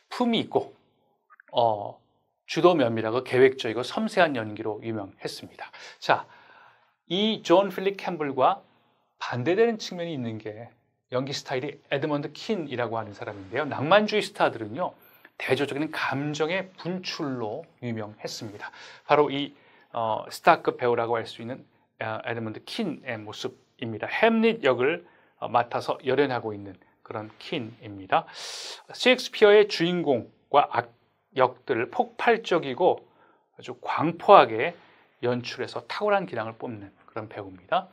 품이 있고 주도 면밀하고 계획적이고 섬세한 연기로 유명했습니다. 자, 이 존 필립 캠블과 반대되는 측면이 있는 게 연기 스타일이 에드먼드 킨이라고 하는 사람인데요. 낭만주의 스타들은요, 대조적인 감정의 분출로 유명했습니다. 바로 이 스타급 배우라고 할 수 있는 에드먼드 킨의 모습입니다. 햄릿 역을 맡아서 열연하고 있는 그런 킨입니다. 셰익스피어의 주인공과 악역들을 폭발적이고 아주 광포하게 연출해서 탁월한 기량을 뽐낸 그런 배우입니다.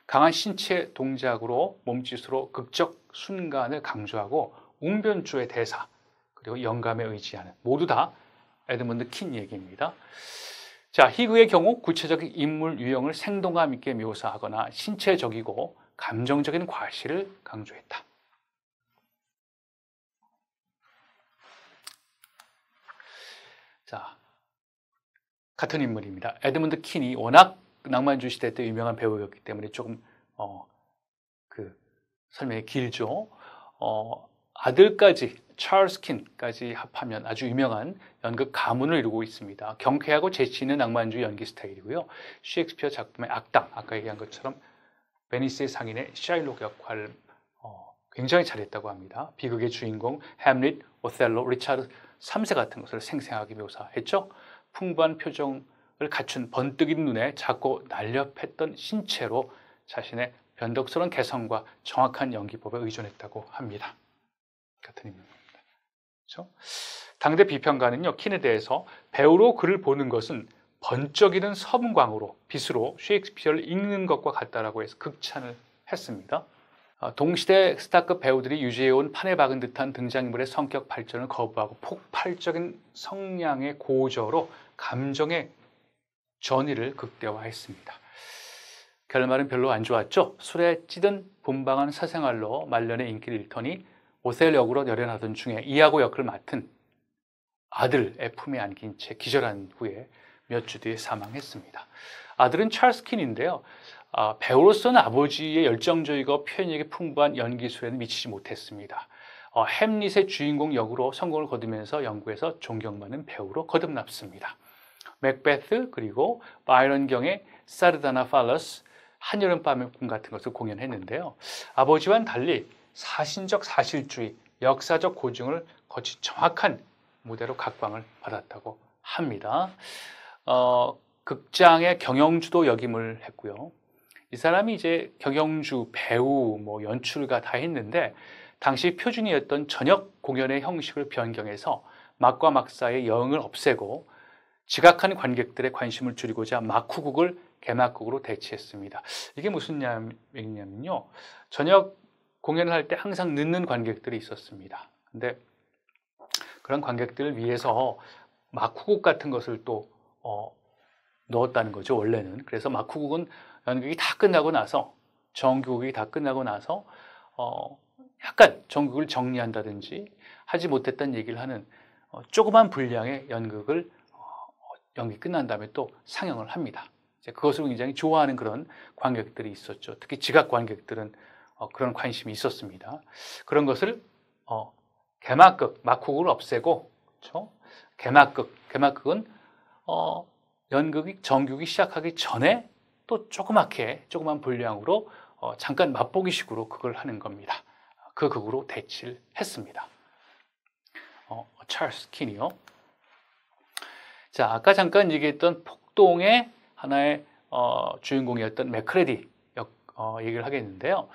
강한 신체 동작으로 몸짓으로 극적 순간을 강조하고 웅변조의 대사, 그리고 영감에 의지하는, 모두 다 에드먼드 킨 얘기입니다. 자, 희극의 경우 구체적인 인물 유형을 생동감 있게 묘사하거나 신체적이고 감정적인 과시를 강조했다. 자, 같은 인물입니다. 에드먼드 킨이 워낙 낭만주의 시대 때 유명한 배우였기 때문에 조금 설명이 길죠. 아들까지, 찰스 킨까지 합하면 아주 유명한 연극 가문을 이루고 있습니다. 경쾌하고 재치 있는 낭만주의 연기 스타일이고요. 셰익스피어 작품의 악당, 아까 얘기한 것처럼 베니스의 상인의 샤일록 역할을 굉장히 잘했다고 합니다. 비극의 주인공 햄릿, 오셀로, 리차드 3세 같은 것을 생생하게 묘사했죠. 풍부한 표정을 갖춘 번뜩인 눈에 작고 날렵했던 신체로 자신의 변덕스러운 개성과 정확한 연기법에 의존했다고 합니다. 같은 인물입니다. 그렇죠? 당대 비평가는요, 킨에 대해서 배우로 그를 보는 것은 번쩍이는 섬광으로 빛으로 셰익스피어를 읽는 것과 같다라고 해서 극찬을 했습니다. 동시대 스타급 배우들이 유지해온 판에 박은 듯한 등장인물의 성격 발전을 거부하고 폭발적인 성량의 고저로 감정의 전이를 극대화했습니다. 결말은 별로 안 좋았죠. 술에 찌든 분방한 사생활로 말년의 인기를 잃더니 오셀 역으로 열연하던 중에 이아고 역을 맡은 아들의 품에 안긴 채 기절한 후에 몇 주 뒤에 사망했습니다. 아들은 찰스 킨인데요. 배우로서는 아버지의 열정적이고 표현력이 풍부한 연기술에는 미치지 못했습니다. 햄릿의 주인공 역으로 성공을 거두면서 영국에서 존경받는 배우로 거듭났습니다. 맥베스 그리고 바이런 경의 사르다나 팔러스, 한여름밤의 꿈 같은 것을 공연했는데요. 아버지와는 달리 사신적 사실주의, 역사적 고증을 거친 정확한 무대로 각광을 받았다고 합니다. 극장의 경영주도 역임을 했고요. 이 사람이 이제 경영주, 배우, 연출가 다 했는데 당시 표준이었던 저녁 공연의 형식을 변경해서 막과 막사의 여흥을 없애고 지각한 관객들의 관심을 줄이고자 막후국을 개막극으로 대체했습니다. 이게 무슨 얘기냐면요. 저녁 공연을 할 때 항상 늦는 관객들이 있었습니다. 근데 그런 관객들을 위해서 막후국 같은 것을 또 넣었다는 거죠, 원래는. 그래서 막후국은 연극이 다 끝나고 나서, 정규국이 다 끝나고 나서 약간 정규국을 정리한다든지 하지 못했다는 얘기를 하는 조그만 분량의 연극을 연극이 끝난 다음에 또 상영을 합니다. 이제 그것을 굉장히 좋아하는 그런 관객들이 있었죠. 특히 지각 관객들은 그런 관심이 있었습니다. 그런 것을 개막극, 막후국을 없애고, 그렇죠? 개막극은 연극이 정규국이 시작하기 전에 또 조그만 분량으로 잠깐 맛보기식으로 그걸 하는 겁니다. 그 극으로 대치를 했습니다. 찰스 킨이요. 자, 아까 잠깐 얘기했던 폭동의 하나의 주인공이었던 맥크레디 얘기를 하겠는데요.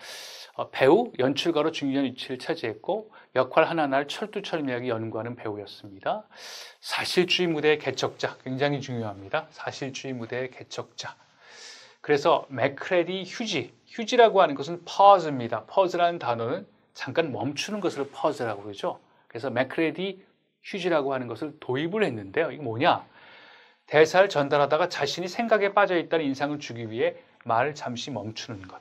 배우, 연출가로 중요한 위치를 차지했고 역할 하나하나를 철두철미하게 연구하는 배우였습니다. 사실주의 무대의 개척자, 굉장히 중요합니다. 사실주의 무대의 개척자. 그래서 맥크레디 휴지라고 하는 것은 퍼즈입니다. 퍼즈라는 단어는 잠깐 멈추는 것을 퍼즈라고 그러죠. 그래서 맥크레디 휴지라고 하는 것을 도입을 했는데요. 이게 뭐냐? 대사를 전달하다가 자신이 생각에 빠져 있다는 인상을 주기 위해 말을 잠시 멈추는 것.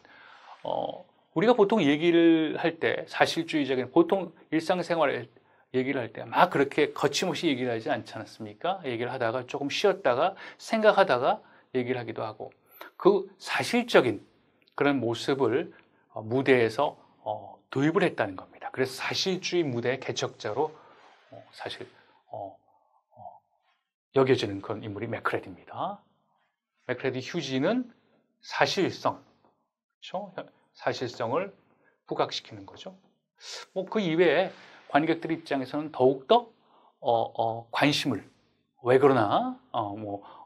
우리가 보통 얘기를 할 때 사실주의적인 보통 일상생활 얘기를 할 때 막 그렇게 거침없이 얘기를 하지 않지 않습니까? 얘기를 하다가 조금 쉬었다가 생각하다가 얘기를 하기도 하고 그 사실적인 그런 모습을 무대에서 도입을 했다는 겁니다. 그래서 사실주의 무대의 개척자로 사실 여겨지는 그런 인물이 맥크레디입니다. 맥크레디 휴지는 사실성, 그렇죠? 사실성을 부각시키는 거죠. 그 이외에 관객들 입장에서는 더욱더 관심을 왜 그러나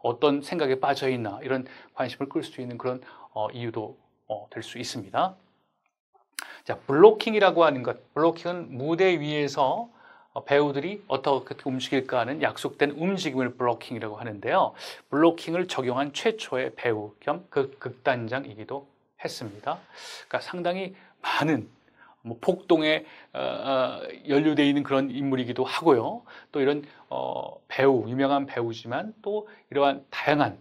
어떤 생각에 빠져 있나 이런 관심을 끌 수 있는 그런 이유도 될 수 있습니다. 자, 블로킹이라고 하는 것, 블로킹은 무대 위에서 배우들이 어떻게 움직일까 하는 약속된 움직임을 블로킹이라고 하는데요. 블로킹을 적용한 최초의 배우 겸 극단장이기도 했습니다. 그러니까 상당히 많은 폭동에 연루되어 있는 그런 인물이기도 하고요. 또 이런 배우, 유명한 배우지만 또 이러한 다양한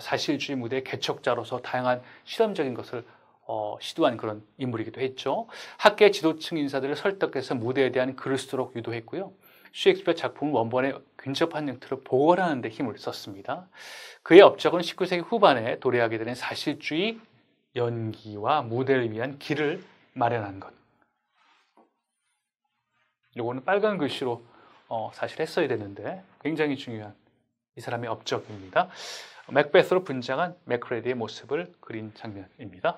사실주의 무대의 개척자로서 다양한 실험적인 것을 시도한 그런 인물이기도 했죠. 학계 지도층 인사들을 설득해서 무대에 대한 글을 쓰도록 유도했고요. 셰익스피어 작품을 원본에 근접한 형태로 복원하는 데 힘을 썼습니다. 그의 업적은 19세기 후반에 도래하게 되는 사실주의 연기와 무대를 위한 길을 마련한 것. 요거는 빨간 글씨로 사실 했어야 되는데 굉장히 중요한 이 사람의 업적입니다. 맥베스로 분장한 맥크레디의 모습을 그린 장면입니다.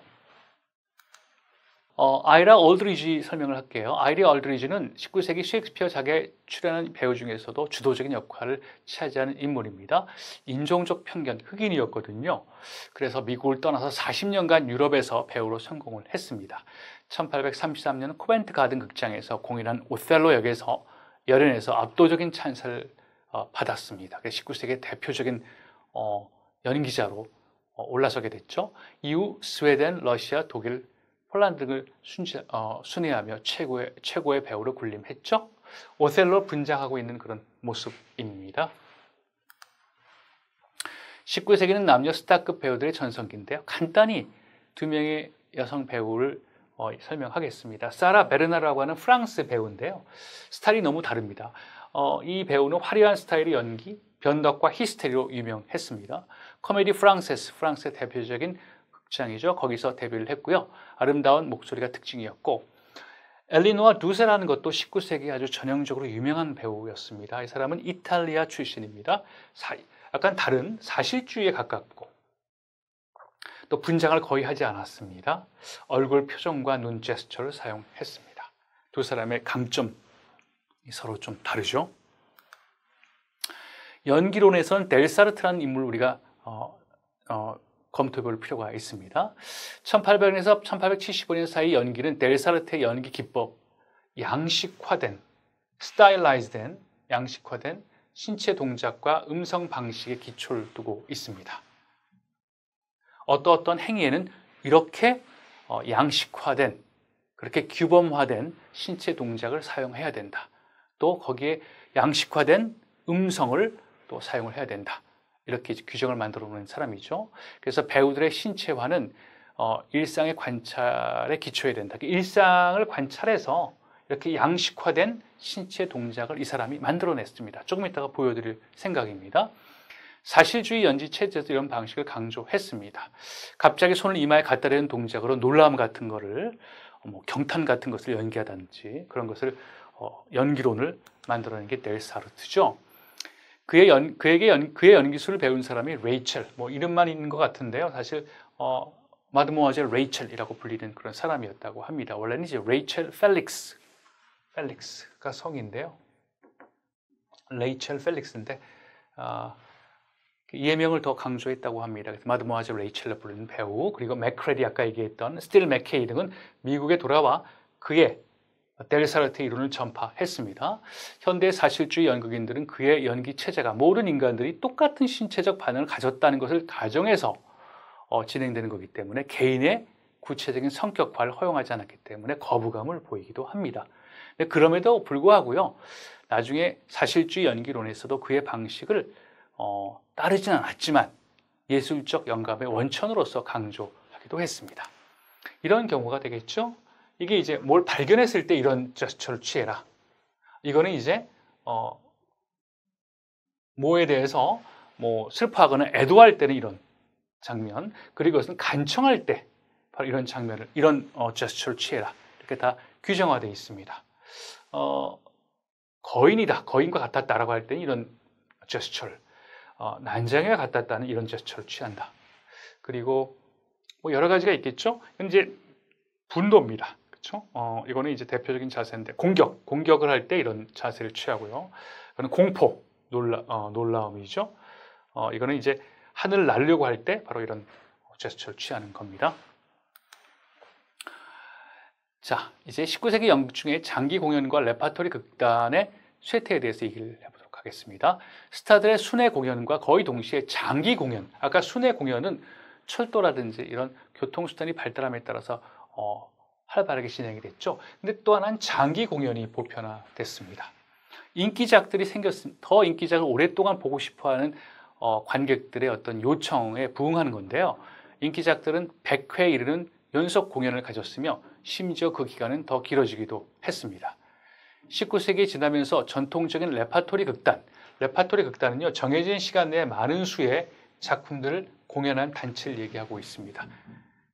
아이라 올드리지 설명을 할게요. 아이라 올드리지는 19세기 셰익스피어 작에 출연한 배우 중에서도 주도적인 역할을 차지하는 인물입니다. 인종적 편견, 흑인이었거든요. 그래서 미국을 떠나서 40년간 유럽에서 배우로 성공을 했습니다. 1833년 코벤트 가든 극장에서 공연한 오셀로 역에서 열연해서 압도적인 찬사를 받았습니다. 19세기 대표적인 연기자로 올라서게 됐죠. 이후 스웨덴, 러시아, 독일, 폴란드 등을 순회하며 최고의 배우로 군림했죠. 오셀로 분장하고 있는 그런 모습입니다. 19세기는 남녀 스타급 배우들의 전성기인데요. 간단히 두 명의 여성 배우를 설명하겠습니다. 사라 베르나르라고 하는 프랑스 배우인데요. 스타일이 너무 다릅니다. 이 배우는 화려한 스타일의 연기, 변덕과 히스테리로 유명했습니다. 코미디 프랑세스, 프랑스의 대표적인 극장이죠. 거기서 데뷔를 했고요. 아름다운 목소리가 특징이었고, 엘리노아 두세라는 것도 19세기 아주 전형적으로 유명한 배우였습니다. 이 사람은 이탈리아 출신입니다. 약간 다른 사실주의에 가깝고 또 분장을 거의 하지 않았습니다. 얼굴 표정과 눈 제스처를 사용했습니다. 두 사람의 강점이 서로 좀 다르죠. 연기론에서는 델사르트라는 인물을 우리가 검토해볼 필요가 있습니다. 1800년에서 1875년 사이 연기는 델사르트의 연기 기법, 양식화된, 스타일라이즈된, 양식화된 신체 동작과 음성 방식의 기초를 두고 있습니다. 어떤 행위에는 이렇게 양식화된, 그렇게 규범화된 신체 동작을 사용해야 된다. 또 거기에 양식화된 음성을 또 사용을 해야 된다. 이렇게 규정을 만들어 놓은 사람이죠. 그래서 배우들의 신체화는 일상의 관찰에 기초해야 된다. 일상을 관찰해서 이렇게 양식화된 신체 동작을 이 사람이 만들어냈습니다. 조금 이따가 보여드릴 생각입니다. 사실주의 연기 체제에서 이런 방식을 강조했습니다. 갑자기 손을 이마에 갖다 대는 동작으로 놀라움 같은 거를 경탄 같은 것을 연기하든지 그런 것을 연기론을 만들어낸 게 델사르트죠. 그의 연기술을 배운 사람이 레이첼, 이름만 있는 것 같은데요. 사실 마드모아젤 레이첼이라고 불리는 그런 사람이었다고 합니다. 원래는 이제 레이첼 펠릭스가 성인데요. 레이첼 펠릭스인데 예명을 더 강조했다고 합니다. 그래서 마드모아젤 레이첼로 부르는 배우, 그리고 맥크레디 아까 얘기했던 스틸 맥케이 등은 미국에 돌아와 그의 델사르트의 이론을 전파했습니다. 현대 사실주의 연극인들은 그의 연기 체제가 모든 인간들이 똑같은 신체적 반응을 가졌다는 것을 가정해서 진행되는 거기 때문에 개인의 구체적인 성격화를 허용하지 않았기 때문에 거부감을 보이기도 합니다. 그럼에도 불구하고요, 나중에 사실주의 연기론에서도 그의 방식을 따르지는 않았지만 예술적 영감의 원천으로서 강조하기도 했습니다. 이런 경우가 되겠죠. 이게 이제 뭘 발견했을 때 이런 제스처를 취해라. 이거는 이제 뭐에 대해서 슬퍼하거나 애도할 때는 이런 장면, 그리고 이것은 간청할 때 바로 이런 장면을, 이런 제스처를 취해라. 이렇게 다 규정화되어 있습니다. 거인과 같았다라고 할 때는 이런 제스처를, 난장이와 같았다는 이런 제스처를 취한다. 그리고 여러 가지가 있겠죠. 이제 분노입니다. 그렇죠? 이거는 이제 대표적인 자세인데, 공격을 할 때 이런 자세를 취하고요. 이거는 공포, 놀라움이죠. 이거는 이제 하늘을 날려고 할 때 바로 이런 제스처를 취하는 겁니다. 자, 이제 19세기 연극 중에 장기 공연과 레파토리 극단의 쇠퇴에 대해서 얘기를 해보도록 하겠습니다. 스타들의 순회 공연과 거의 동시에 장기 공연, 아까 순회 공연은 철도라든지 이런 교통수단이 발달함에 따라서 활발하게 진행이 됐죠. 근데 또 하나는 장기 공연이 보편화됐습니다. 인기작들이 더 인기작을 오랫동안 보고 싶어하는 관객들의 어떤 요청에 부응하는 건데요. 인기작들은 100회에 이르는 연속 공연을 가졌으며 심지어 그 기간은 더 길어지기도 했습니다. 19세기 지나면서 전통적인 레파토리 극단은요, 정해진 시간 내에 많은 수의 작품들을 공연한 단체를 얘기하고 있습니다.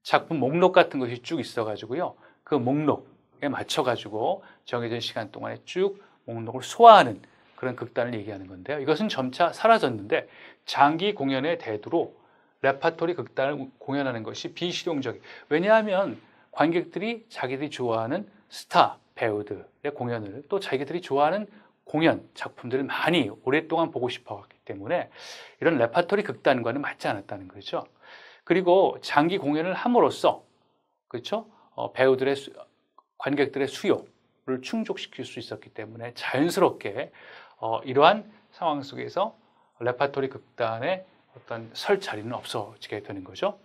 작품 목록 같은 것이 쭉 있어가지고요, 그 목록에 맞춰가지고 정해진 시간 동안에 쭉 목록을 소화하는 그런 극단을 얘기하는 건데요. 이것은 점차 사라졌는데 장기 공연의 대두로 레파토리 극단을 공연하는 것이 비실용적이에요. 왜냐하면 관객들이 자기들이 좋아하는 스타 배우들의 공연을, 또 자기들이 좋아하는 공연 작품들을 많이 오랫동안 보고 싶어 했기 때문에 이런 레파토리 극단과는 맞지 않았다는 거죠. 그리고 장기 공연을 함으로써, 그렇죠? 관객들의 수요를 충족시킬 수 있었기 때문에 자연스럽게 이러한 상황 속에서 레파토리 극단의 어떤 설 자리는 없어지게 되는 거죠.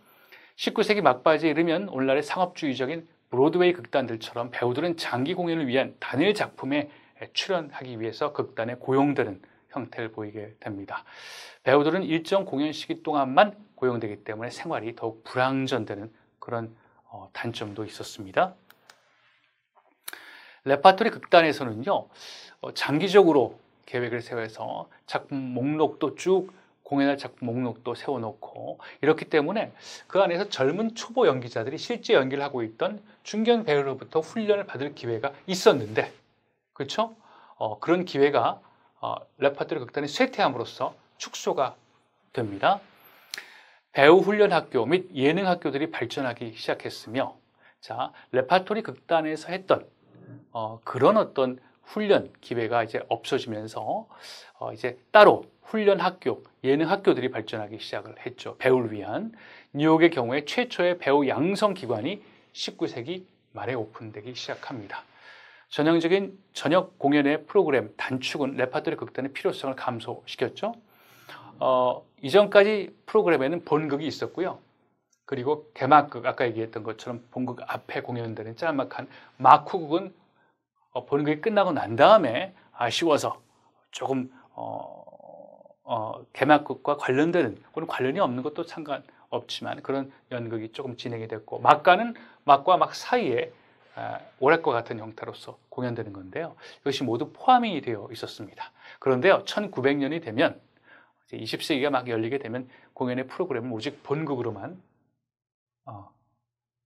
19세기 막바지에 이르면 오늘날의 상업주의적인 브로드웨이 극단들처럼 배우들은 장기 공연을 위한 단일 작품에 출연하기 위해서 극단에 고용되는 형태를 보이게 됩니다. 배우들은 일정 공연 시기 동안만 고용되기 때문에 생활이 더욱 불안정되는 그런 단점도 있었습니다. 레파토리 극단에서는요, 장기적으로 계획을 세워서 작품 목록도 쭉 공연할 작품 목록도 세워놓고 이렇기 때문에 그 안에서 젊은 초보 연기자들이 실제 연기를 하고 있던 중견 배우로부터 훈련을 받을 기회가 있었는데, 그렇죠? 그런 기회가 레파토리 극단이 쇠퇴함으로써 축소가 됩니다. 배우 훈련 학교 및 예능 학교들이 발전하기 시작했으며, 자, 레파토리 극단에서 했던 그런 어떤 훈련 기회가 이제 없어지면서 이제 따로 훈련 학교, 예능 학교들이 발전하기 시작을 했죠. 배우를 위한. 뉴욕의 경우에 최초의 배우 양성 기관이 19세기 말에 오픈되기 시작합니다. 전형적인 저녁 공연의 프로그램 단축은 레파토리 극단의 필요성을 감소시켰죠. 이전까지 프로그램에는 본극이 있었고요. 그리고 개막극, 아까 얘기했던 것처럼 본극 앞에 공연되는 짤막한 마쿠극은 본극이 끝나고 난 다음에 아쉬워서 조금 개막극과 관련되는, 그런 관련이 없는 것도 상관없지만 그런 연극이 조금 진행이 됐고, 막과 막 사이에 오락과 같은 형태로서 공연되는 건데요. 이것이 모두 포함이 되어 있었습니다. 그런데요, 1900년이 되면, 이제 20세기가 막 열리게 되면 공연의 프로그램은 오직 본극으로만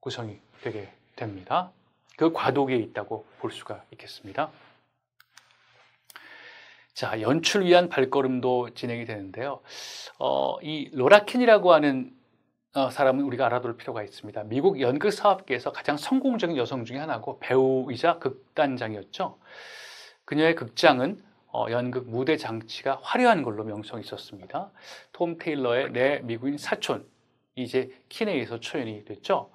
구성이 되게 됩니다. 그 과도기에 있다고 볼 수가 있겠습니다. 자, 연출 위한 발걸음도 진행이 되는데요. 이 로라킨이라고 하는 사람은 우리가 알아둘 필요가 있습니다. 미국 연극 사업계에서 가장 성공적인 여성 중에 하나고 배우이자 극단장이었죠. 그녀의 극장은 연극 무대 장치가 화려한 걸로 명성이 있었습니다. 톰 테일러의 내 미국인 사촌이 이제 키네에서 초연이 됐죠.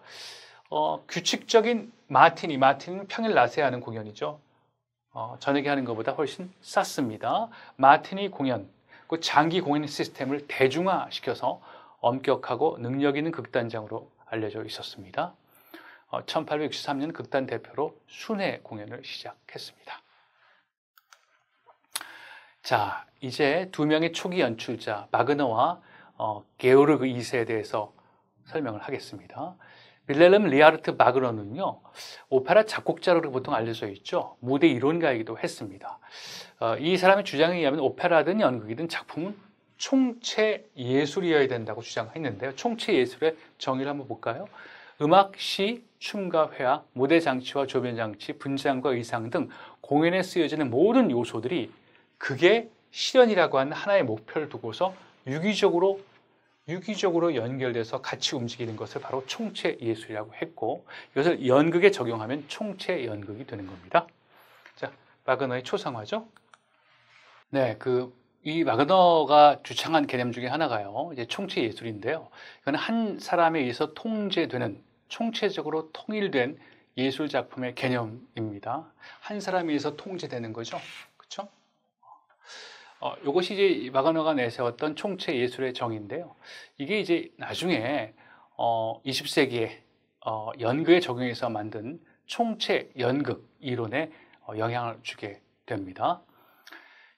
규칙적인 마티니는 평일 낮에 하는 공연이죠. 저녁에 하는 것보다 훨씬 쌌습니다. 마티니 공연, 그 장기 공연 시스템을 대중화시켜서 엄격하고 능력 있는 극단장으로 알려져 있었습니다. 1863년 극단 대표로 순회 공연을 시작했습니다. 자, 이제 두 명의 초기 연출자 바그너와 게오르그 2세에 대해서 설명을 하겠습니다. 빌헬름 리하르트 바그너는요, 오페라 작곡자로 보통 알려져 있죠. 무대 이론가이기도 했습니다. 이 사람의 주장에 의하면 오페라든 연극이든 작품은 총체 예술이어야 된다고 주장했는데요. 총체 예술의 정의를 한번 볼까요? 음악, 시, 춤과 회화, 무대 장치와 조변 장치, 분장과 의상 등 공연에 쓰여지는 모든 요소들이 극의 실현이라고 하는 하나의 목표를 두고서 유기적으로 연결돼서 같이 움직이는 것을 바로 총체 예술이라고 했고, 이것을 연극에 적용하면 총체 연극이 되는 겁니다. 자, 바그너의 초상화죠. 네, 이 바그너가 주창한 개념 중에 하나가요, 이제 총체 예술인데요. 이건 한 사람에 의해서 통제되는, 총체적으로 통일된 예술 작품의 개념입니다. 한 사람에 의해서 통제되는 거죠. 그렇죠? 이것이 이제 바그너가 내세웠던 총체 예술의 정의인데요. 이게 이제 나중에 20세기에 연극에 적용해서 만든 총체 연극 이론에 영향을 주게 됩니다.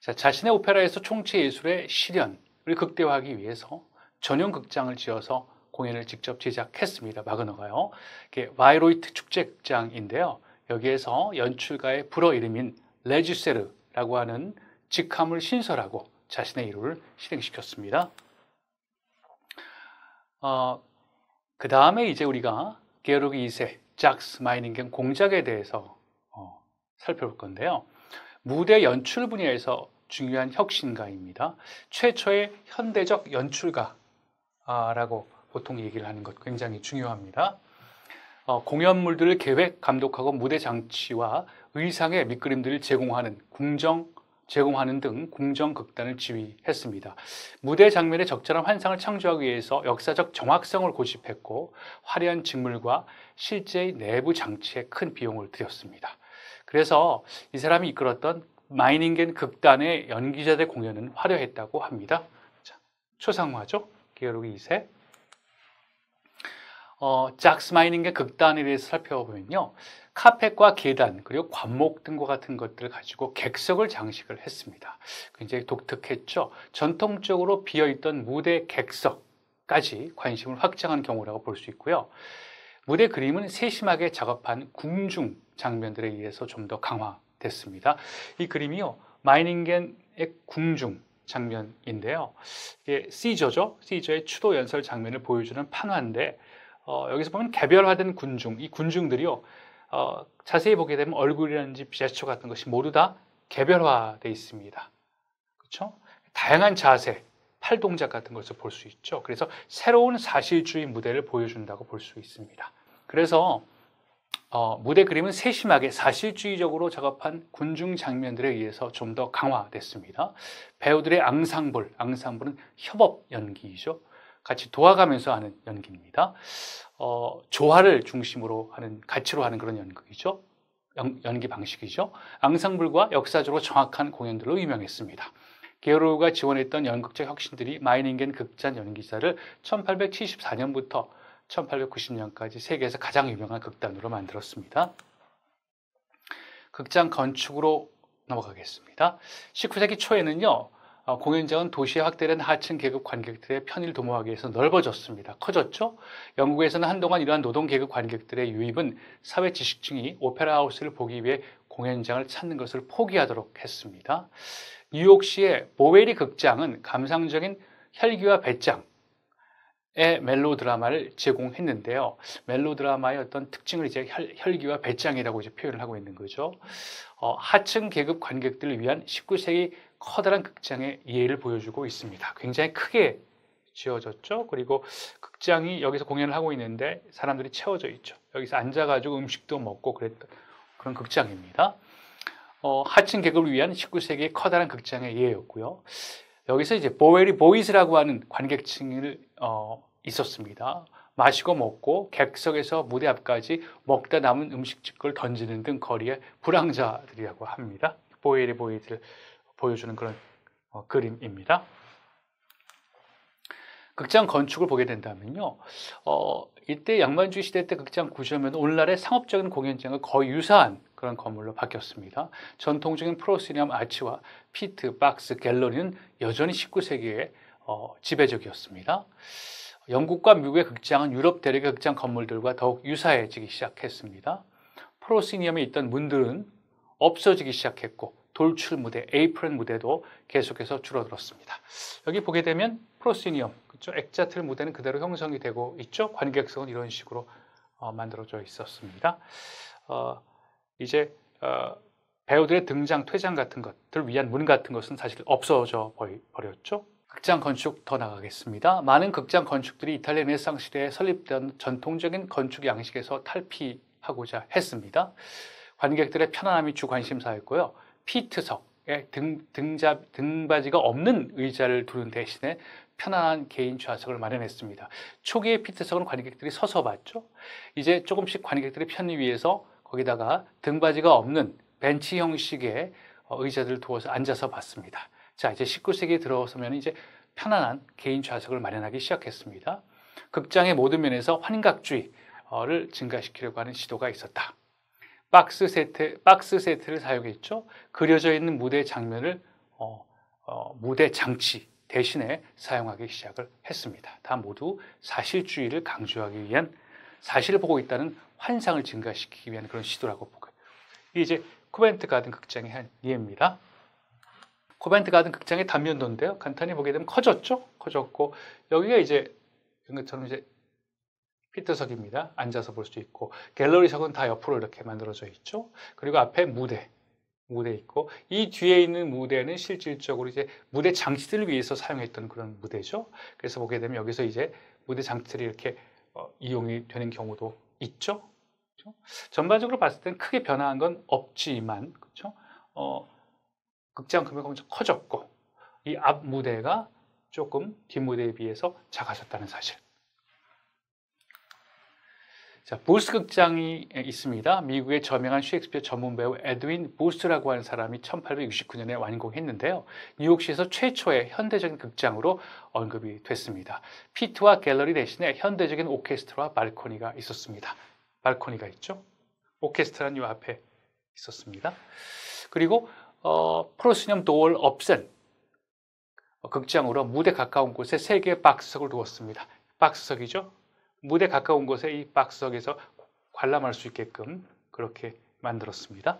자, 자신의 오페라에서 총체 예술의 실현을 극대화하기 위해서 전용 극장을 지어서 공연을 직접 제작했습니다. 바그너가요. 이게 바이로이트 축제극장인데요. 여기에서 연출가의 불어 이름인 레주세르라고 하는 직함을 신설하고 자신의 이론을 실행시켰습니다. 그 다음에 이제 우리가 게오르그 2세, 작스 마이닝겐 공작에 대해서 살펴볼 건데요. 무대 연출 분야에서 중요한 혁신가입니다. 최초의 현대적 연출가라고 보통 얘기를 하는 것 굉장히 중요합니다. 공연물들을 계획, 감독하고 무대 장치와 의상의 밑그림들을 제공하는 등 궁정 극단을 지휘했습니다. 무대 장면의 적절한 환상을 창조하기 위해서 역사적 정확성을 고집했고, 화려한 직물과 실제의 내부 장치에 큰 비용을 들였습니다. 그래서 이 사람이 이끌었던 마이닝겐 극단의 연기자들 공연은 화려했다고 합니다. 자, 초상화죠. 게오르그 2세. 작스 마이닝의 극단에 대해서 살펴보면요. 카펫과 계단 그리고 관목 등과 같은 것들을 가지고 객석을 장식을 했습니다. 굉장히 독특했죠. 전통적으로 비어있던 무대 객석까지 관심을 확장한 경우라고 볼 수 있고요. 무대 그림은 세심하게 작업한 궁중 장면들에 의해서 좀 더 강화됐습니다. 이 그림이요. 마이닝겐의 궁중 장면인데요. 이게 시저죠. 시저의 추도 연설 장면을 보여주는 판화인데 여기서 보면 개별화된 군중, 이 군중들이요. 자세히 보게 되면 얼굴이라든지 제스처 같은 것이 모두 다 개별화되어 있습니다. 그렇죠? 다양한 자세, 팔 동작 같은 것을 볼 수 있죠. 그래서 새로운 사실주의 무대를 보여준다고 볼 수 있습니다. 그래서 무대 그림은 세심하게 사실주의적으로 작업한 군중 장면들에 의해서 좀 더 강화됐습니다. 배우들의 앙상블은 협업 연기이죠. 같이 도와가면서 하는 연기입니다. 조화를 중심으로 하는, 가치로 하는 그런 연극이죠. 연기 방식이죠. 앙상블과 역사적으로 정확한 공연들로 유명했습니다. 게오르그가 지원했던 연극적 혁신들이 마이닝겐 극단 연기사를 1874년부터 1890년까지 세계에서 가장 유명한 극단으로 만들었습니다. 극장 건축으로 넘어가겠습니다. 19세기 초에는요. 공연장은 도시에 확대된 하층 계급 관객들의 편의를 도모하기 위해서 넓어졌습니다. 커졌죠? 영국에서는 한동안 이러한 노동 계급 관객들의 유입은 사회 지식층이 오페라 하우스를 보기 위해 공연장을 찾는 것을 포기하도록 했습니다. 뉴욕시의 보웨리 극장은 감상적인 혈기와 배짱의 멜로드라마를 제공했는데요. 멜로드라마의 어떤 특징을 이제 혈기와 배짱이라고 이제 표현을 하고 있는 거죠. 하층 계급 관객들을 위한 19세기 커다란 극장의 예를 보여주고 있습니다. 굉장히 크게 지어졌죠. 그리고 극장이 여기서 공연을 하고 있는데 사람들이 채워져 있죠. 여기서 앉아가지고 음식도 먹고 그랬던 그런 극장입니다. 하층 계급을 위한 19세기의 커다란 극장의 예였고요. 여기서 이제 보웨리 보이즈라고 하는 관객층이 있었습니다. 마시고 먹고 객석에서 무대 앞까지 먹다 남은 음식집을 던지는 등 거리의 불황자들이라고 합니다. 보웨리 보이즈를 보여주는 그런 그림입니다. 극장 건축을 보게 된다면요. 이때 양반주의 시대 때 극장 구조면 오늘날의 상업적인 공연장과 거의 유사한 그런 건물로 바뀌었습니다. 전통적인 프로시니엄 아치와 피트, 박스, 갤러리는 여전히 19세기에 지배적이었습니다. 영국과 미국의 극장은 유럽 대륙의 극장 건물들과 더욱 유사해지기 시작했습니다. 프로시니엄에 있던 문들은 없어지기 시작했고 돌출 무대, 에이프런 무대도 계속해서 줄어들었습니다. 여기 보게 되면 프로시니엄, 그렇죠? 액자틀 무대는 그대로 형성이 되고 있죠. 관객석은 이런 식으로 만들어져 있었습니다. 이제 배우들의 등장, 퇴장 같은 것들 위한 문 같은 것은 사실 없어져 버렸죠. 극장 건축 더 나가겠습니다. 많은 극장 건축들이 이탈리아 르네상스 시대에 설립된 전통적인 건축 양식에서 탈피하고자 했습니다. 관객들의 편안함이 주 관심사였고요. 피트석에 등받이가 없는 의자를 두는 대신에 편안한 개인 좌석을 마련했습니다. 초기의 피트석은 관객들이 서서 봤죠. 이제 조금씩 관객들의 편을 위해서 거기다가 등받이가 없는 벤치 형식의 의자들을 두어서 앉아서 봤습니다. 자, 이제 19세기에 들어서면 이제 편안한 개인 좌석을 마련하기 시작했습니다. 극장의 모든 면에서 환각주의를 증가시키려고 하는 시도가 있었다. 박스 세트를 사용했죠. 그려져 있는 무대 장면을 무대 장치 대신에 사용하기 시작을 했습니다. 다 모두 사실주의를 강조하기 위한, 사실을 보고 있다는 환상을 증가시키기 위한 그런 시도라고 보고요. 이게 이제 코벤트 가든 극장의 한 예입니다. 코벤트 가든 극장의 단면도인데요. 간단히 보게 되면 커졌죠. 커졌고 여기가 이제 이런 것처럼 이제 피트석입니다. 앉아서 볼 수 있고 갤러리석은 다 옆으로 이렇게 만들어져 있죠. 그리고 앞에 무대 있고 이 뒤에 있는 무대는 실질적으로 이제 무대 장치들을 위해서 사용했던 그런 무대죠. 그래서 보게 되면 여기서 이제 무대 장치들이 이렇게 이용이 되는 경우도 있죠. 그렇죠? 전반적으로 봤을 때는 크게 변화한 건 없지만, 그렇죠? 극장 규모가 엄청 커졌고 이 앞 무대가 조금 뒷 무대에 비해서 작아졌다는 사실. 자, 부스 극장이 있습니다. 미국의 저명한 셰익스피어 전문 배우 에드윈 부스라고 하는 사람이 1869년에 완공했는데요. 뉴욕시에서 최초의 현대적인 극장으로 언급이 됐습니다. 피트와 갤러리 대신에 현대적인 오케스트라와 발코니가 있었습니다. 발코니가 있죠. 오케스트라는 이 앞에 있었습니다. 그리고 프로스니엄 도어를 없앤 극장으로 무대 가까운 곳에 3개의 박스석을 두었습니다. 박스석이죠. 무대 가까운 곳에 이 박스석에서 관람할 수 있게끔 그렇게 만들었습니다.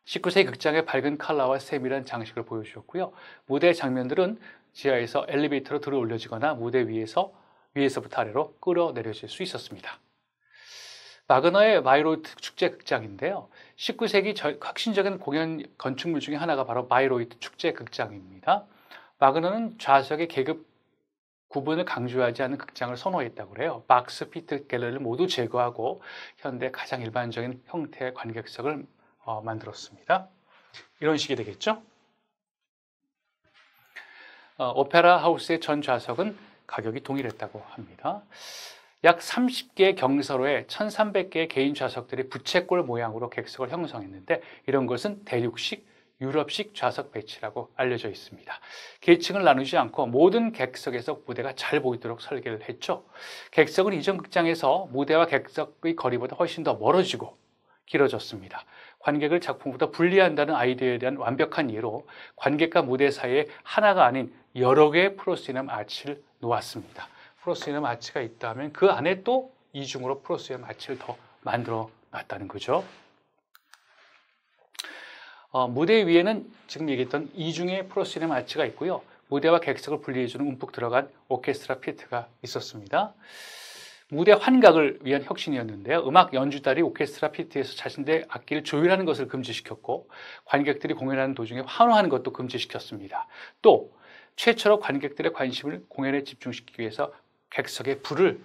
19세기 극장의 밝은 컬러와 세밀한 장식을 보여주었고요. 무대 장면들은 지하에서 엘리베이터로 들어 올려지거나 무대 위에서부터 아래로 끌어내려질 수 있었습니다. 바그너의 바이로이트 축제 극장인데요. 19세기 혁신적인 공연 건축물 중에 하나가 바로 바이로이트 축제 극장입니다. 바그너는 좌석의 계급 구분을 강조하지 않는 극장을 선호했다고 그래요. 박스, 피트, 갤러리를 모두 제거하고 현대 가장 일반적인 형태의 관객석을 만들었습니다. 이런 식이 되겠죠. 오페라 하우스의 전 좌석은 가격이 동일했다고 합니다. 약 30개의 경서로에 1300개의 개인 좌석들이 부채꼴 모양으로 객석을 형성했는데 이런 것은 대륙식, 유럽식 좌석 배치라고 알려져 있습니다. 계층을 나누지 않고 모든 객석에서 무대가 잘 보이도록 설계를 했죠. 객석은 이전 극장에서 무대와 객석의 거리보다 훨씬 더 멀어지고 길어졌습니다. 관객을 작품보다 분리한다는 아이디어에 대한 완벽한 예로 관객과 무대 사이에 하나가 아닌 여러 개의 프로스니엄 아치를 놓았습니다. 프로스니엄 아치가 있다면 그 안에 또 이중으로 프로스니엄 아치를 더 만들어 놨다는 거죠. 무대 위에는 지금 얘기했던 이중의 프로스니엄 아치가 있고요. 무대와 객석을 분리해주는 움푹 들어간 오케스트라 피트가 있었습니다. 무대 환각을 위한 혁신이었는데요. 음악 연주자들이 오케스트라 피트에서 자신들의 악기를 조율하는 것을 금지시켰고 관객들이 공연하는 도중에 환호하는 것도 금지시켰습니다. 또 최초로 관객들의 관심을 공연에 집중시키기 위해서 객석의 불을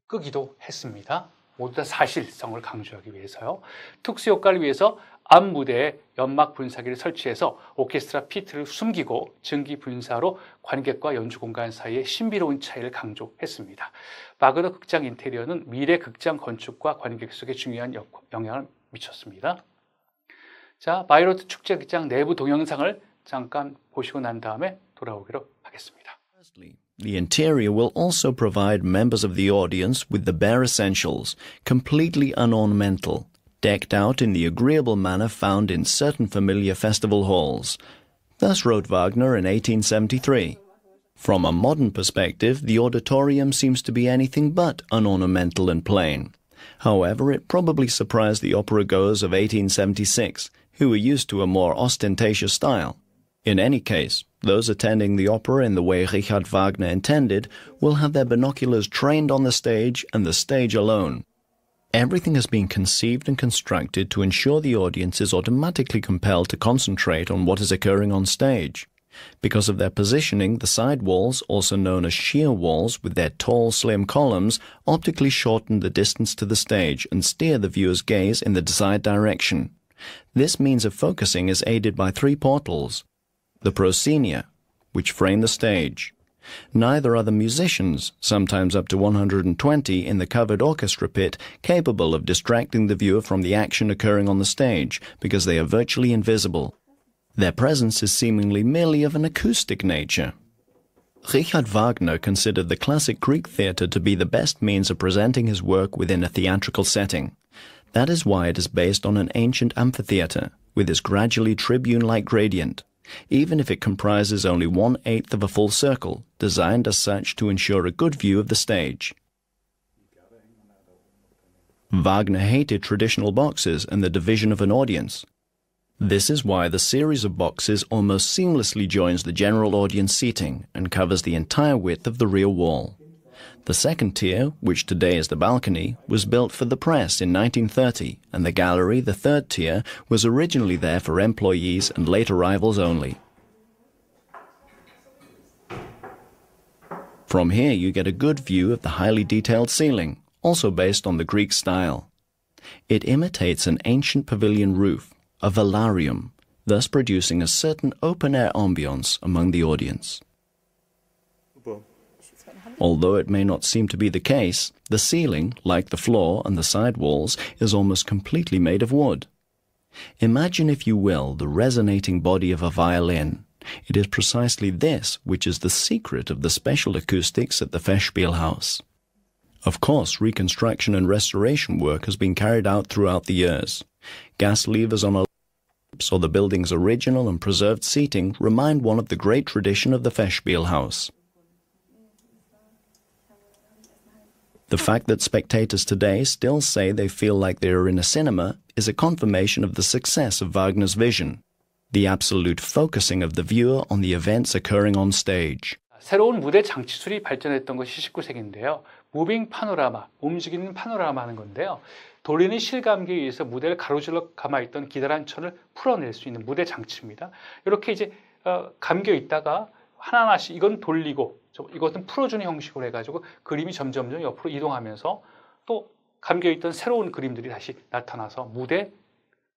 끄기도 했습니다. 모두 다 사실성을 강조하기 위해서요. 특수 효과를 위해서 앞 무대에 연막 분사기를 설치해서 오케스트라 피트를 숨기고 증기 분사로 관객과 연주 공간 사이의 신비로운 차이를 강조했습니다. 바그너 극장 인테리어는 미래 극장 건축과 관객석에 중요한 영향을 미쳤습니다. 자, 바이로이트 축제 극장 내부 동영상을 잠깐 보시고 난 다음에 돌아오기로 하겠습니다. The interior will also provide members of the audience with the bare essentials, completely unornamental, decked out in the agreeable manner found in certain familiar festival halls. Thus wrote Wagner in 1873. From a modern perspective, the auditorium seems to be anything but unornamental and plain. However, it probably surprised the opera-goers of 1876, who were used to a more ostentatious style. In any case, those attending the opera in the way Richard Wagner intended will have their binoculars trained on the stage and the stage alone. Everything has been conceived and constructed to ensure the audience is automatically compelled to concentrate on what is occurring on stage. Because of their positioning, the side walls, also known as sheer walls with their tall, slim columns, optically shorten the distance to the stage and steer the viewer's gaze in the desired direction. This means of focusing is aided by 3 portals. The proscenia, which frame the stage. Neither are the musicians, sometimes up to 120 in the covered orchestra pit, capable of distracting the viewer from the action occurring on the stage, because they are virtually invisible. Their presence is seemingly merely of an acoustic nature. Richard Wagner considered the classic Greek theatre to be the best means of presenting his work within a theatrical setting. That is why it is based on an ancient amphitheatre, with its gradually tribune-like gradient, even if it comprises only 1/8 of a full circle, designed as such to ensure a good view of the stage. Wagner hated traditional boxes and the division of an audience. This is why the series of boxes almost seamlessly joins the general audience seating and covers the entire width of the rear wall. The second tier, which today is the balcony, was built for the press in 1930, and the gallery, the third tier, was originally there for employees and late arrivals only. From here you get a good view of the highly detailed ceiling, also based on the Greek style. It imitates an ancient pavilion roof, a velarium, thus producing a certain open-air ambience among the audience. Although it may not seem to be the case, the ceiling, like the floor and the side walls, is almost completely made of wood. Imagine, if you will, the resonating body of a violin. It is precisely this which is the secret of the special acoustics at the Festspielhaus. Of course, reconstruction and restoration work has been carried out throughout the years. Gas levers on a lamps or the building's original and preserved seating remind one of the great tradition of the Festspielhaus. The fact that spectators today still say they feel like they are in a cinema is a confirmation of the success of Wagner's vision, the absolute focusing of the viewer on the events occurring on stage. 새로운 무대 장치술이 발전했던 것이 19세기인데요. 무빙 파노라마, 움직이는 파노라마 하는 건데요. 돌리는 실감기에 의해서 무대를 가로질러 감아있던 기다란 천을 풀어낼 수 있는 무대 장치입니다. 이렇게 이제 감겨 있다가 하나하나씩 이건 돌리고 이것은 풀어주는 형식으로 해가지고 그림이 점점 옆으로 이동하면서 또 감겨있던 새로운 그림들이 다시 나타나서 무대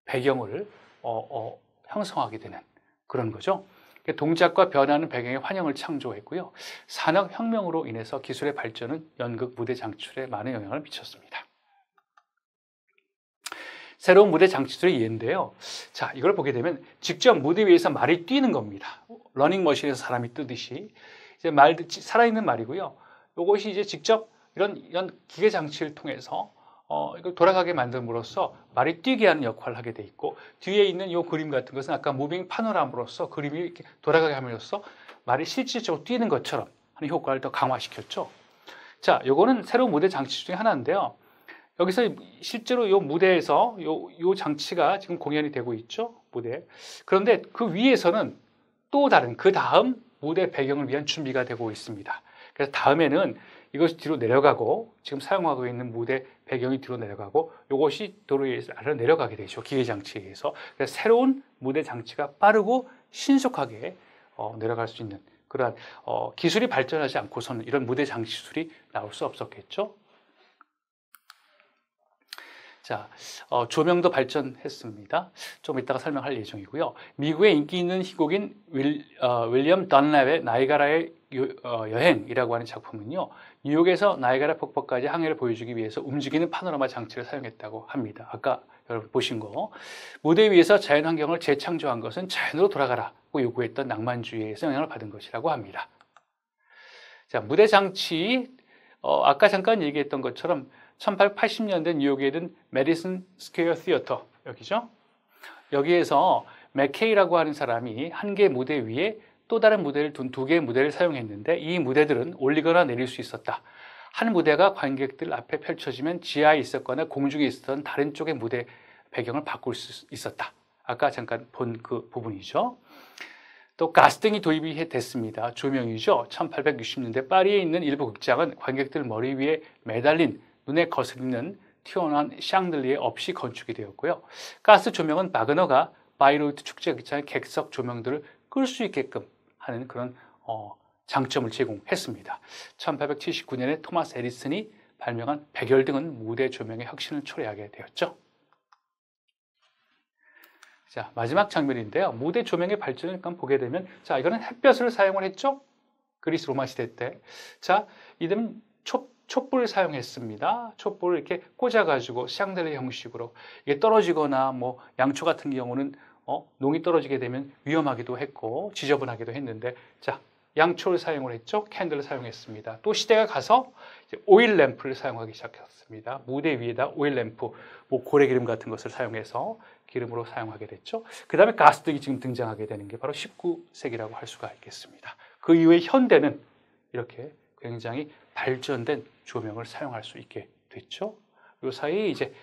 배경을 형성하게 되는 그런 거죠. 동작과 변화하는 배경의 환영을 창조했고요. 산업혁명으로 인해서 기술의 발전은 연극 무대 장치술에 많은 영향을 미쳤습니다. 새로운 무대 장치술의 예인데요. 자, 이걸 보게 되면 직접 무대 위에서 말이 뛰는 겁니다. 러닝머신에서 사람이 뜨듯이 이제 살아있는 말이고요. 이것이 이제 직접 이런 기계 장치를 통해서 이걸 돌아가게 만듦으로써 말이 뛰게 하는 역할을 하게 돼 있고, 뒤에 있는 이 그림 같은 것은 아까 무빙 파노라마로서 그림이 이렇게 돌아가게 함으로써 말이 실질적으로 뛰는 것처럼 하는 효과를 더 강화시켰죠. 자, 요거는 새로운 무대 장치 중에 하나인데요. 여기서 실제로 이 무대에서 요 장치가 지금 공연이 되고 있죠, 무대. 그런데 그 위에서는 또 다른 그 다음 무대 배경을 위한 준비가 되고 있습니다. 그래서 다음에는 이것이 뒤로 내려가고 지금 사용하고 있는 무대 배경이 뒤로 내려가고 이것이 도로 위에서 아래로 내려가게 되죠. 기계 장치에 의해서. 그래서 새로운 무대 장치가 빠르고 신속하게 내려갈 수 있는 그러한 기술이 발전하지 않고서는 이런 무대 장치술이 나올 수 없었겠죠. 자, 조명도 발전했습니다. 좀 이따가 설명할 예정이고요. 미국의 인기 있는 희곡인 윌리엄 던랩의 나이가라의 여행이라고 하는 작품은요, 뉴욕에서 나이가라 폭포까지 항해를 보여주기 위해서 움직이는 파노라마 장치를 사용했다고 합니다. 아까 여러분 보신 거, 무대 위에서 자연환경을 재창조한 것은 자연으로 돌아가라고 요구했던 낭만주의에서 영향을 받은 것이라고 합니다. 자, 무대 장치, 아까 잠깐 얘기했던 것처럼 1880년대 뉴욕에 있는 메디슨 스퀘어 시어터, 여기죠. 여기에서 맥케이라고 하는 사람이 한 개의 무대 위에 또 다른 무대를 둔 두 개의 무대를 사용했는데, 이 무대들은 올리거나 내릴 수 있었다. 한 무대가 관객들 앞에 펼쳐지면 지하에 있었거나 공중에 있었던 다른 쪽의 무대 배경을 바꿀 수 있었다. 아까 잠깐 본 그 부분이죠. 또 가스등이 도입이 됐습니다. 조명이죠. 1860년대 파리에 있는 일부 극장은 관객들 머리 위에 매달린 눈에 거슬리는 튀어나온 샹들리에 없이 건축이 되었고요. 가스 조명은 바그너가 바이로이트 축제 극장의 객석 조명들을 끌 수 있게끔 하는 그런 장점을 제공했습니다. 1879년에 토마스 에디슨이 발명한 백열등은 무대 조명의 혁신을 초래하게 되었죠. 자, 마지막 장면인데요. 무대 조명의 발전을 잠깐 보게 되면, 자, 이거는 햇볕을 사용을 했죠. 그리스 로마 시대 때. 자, 이들은 촛불을 사용했습니다. 촛불을 이렇게 꽂아가지고 샹들리에 형식으로 이게 떨어지거나 뭐 양초 같은 경우는 농이 떨어지게 되면 위험하기도 했고 지저분하기도 했는데, 자, 양초를 사용을 했죠. 캔들을 사용했습니다. 또 시대가 가서 이제 오일 램프를 사용하기 시작했습니다. 무대 위에다 오일 램프, 뭐 고래기름 같은 것을 사용해서 기름으로 사용하게 됐죠. 그 다음에 가스등이 지금 등장하게 되는 게 바로 19세기라고 할 수가 있겠습니다. 그 이후에 현대는 이렇게 굉장히 발전된 조명을 사용할 수 있게 됐죠. 이 사이에 이제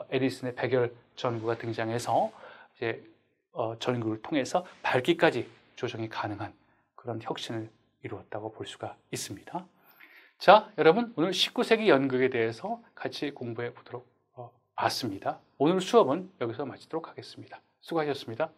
에디슨의 백열 전구가 등장해서 이제 전구를 통해서 밝기까지 조정이 가능한 그런 혁신을 이루었다고 볼 수가 있습니다. 자, 여러분, 오늘 19세기 연극에 대해서 같이 공부해 보도록 봤습니다. 오늘 수업은 여기서 마치도록 하겠습니다. 수고하셨습니다.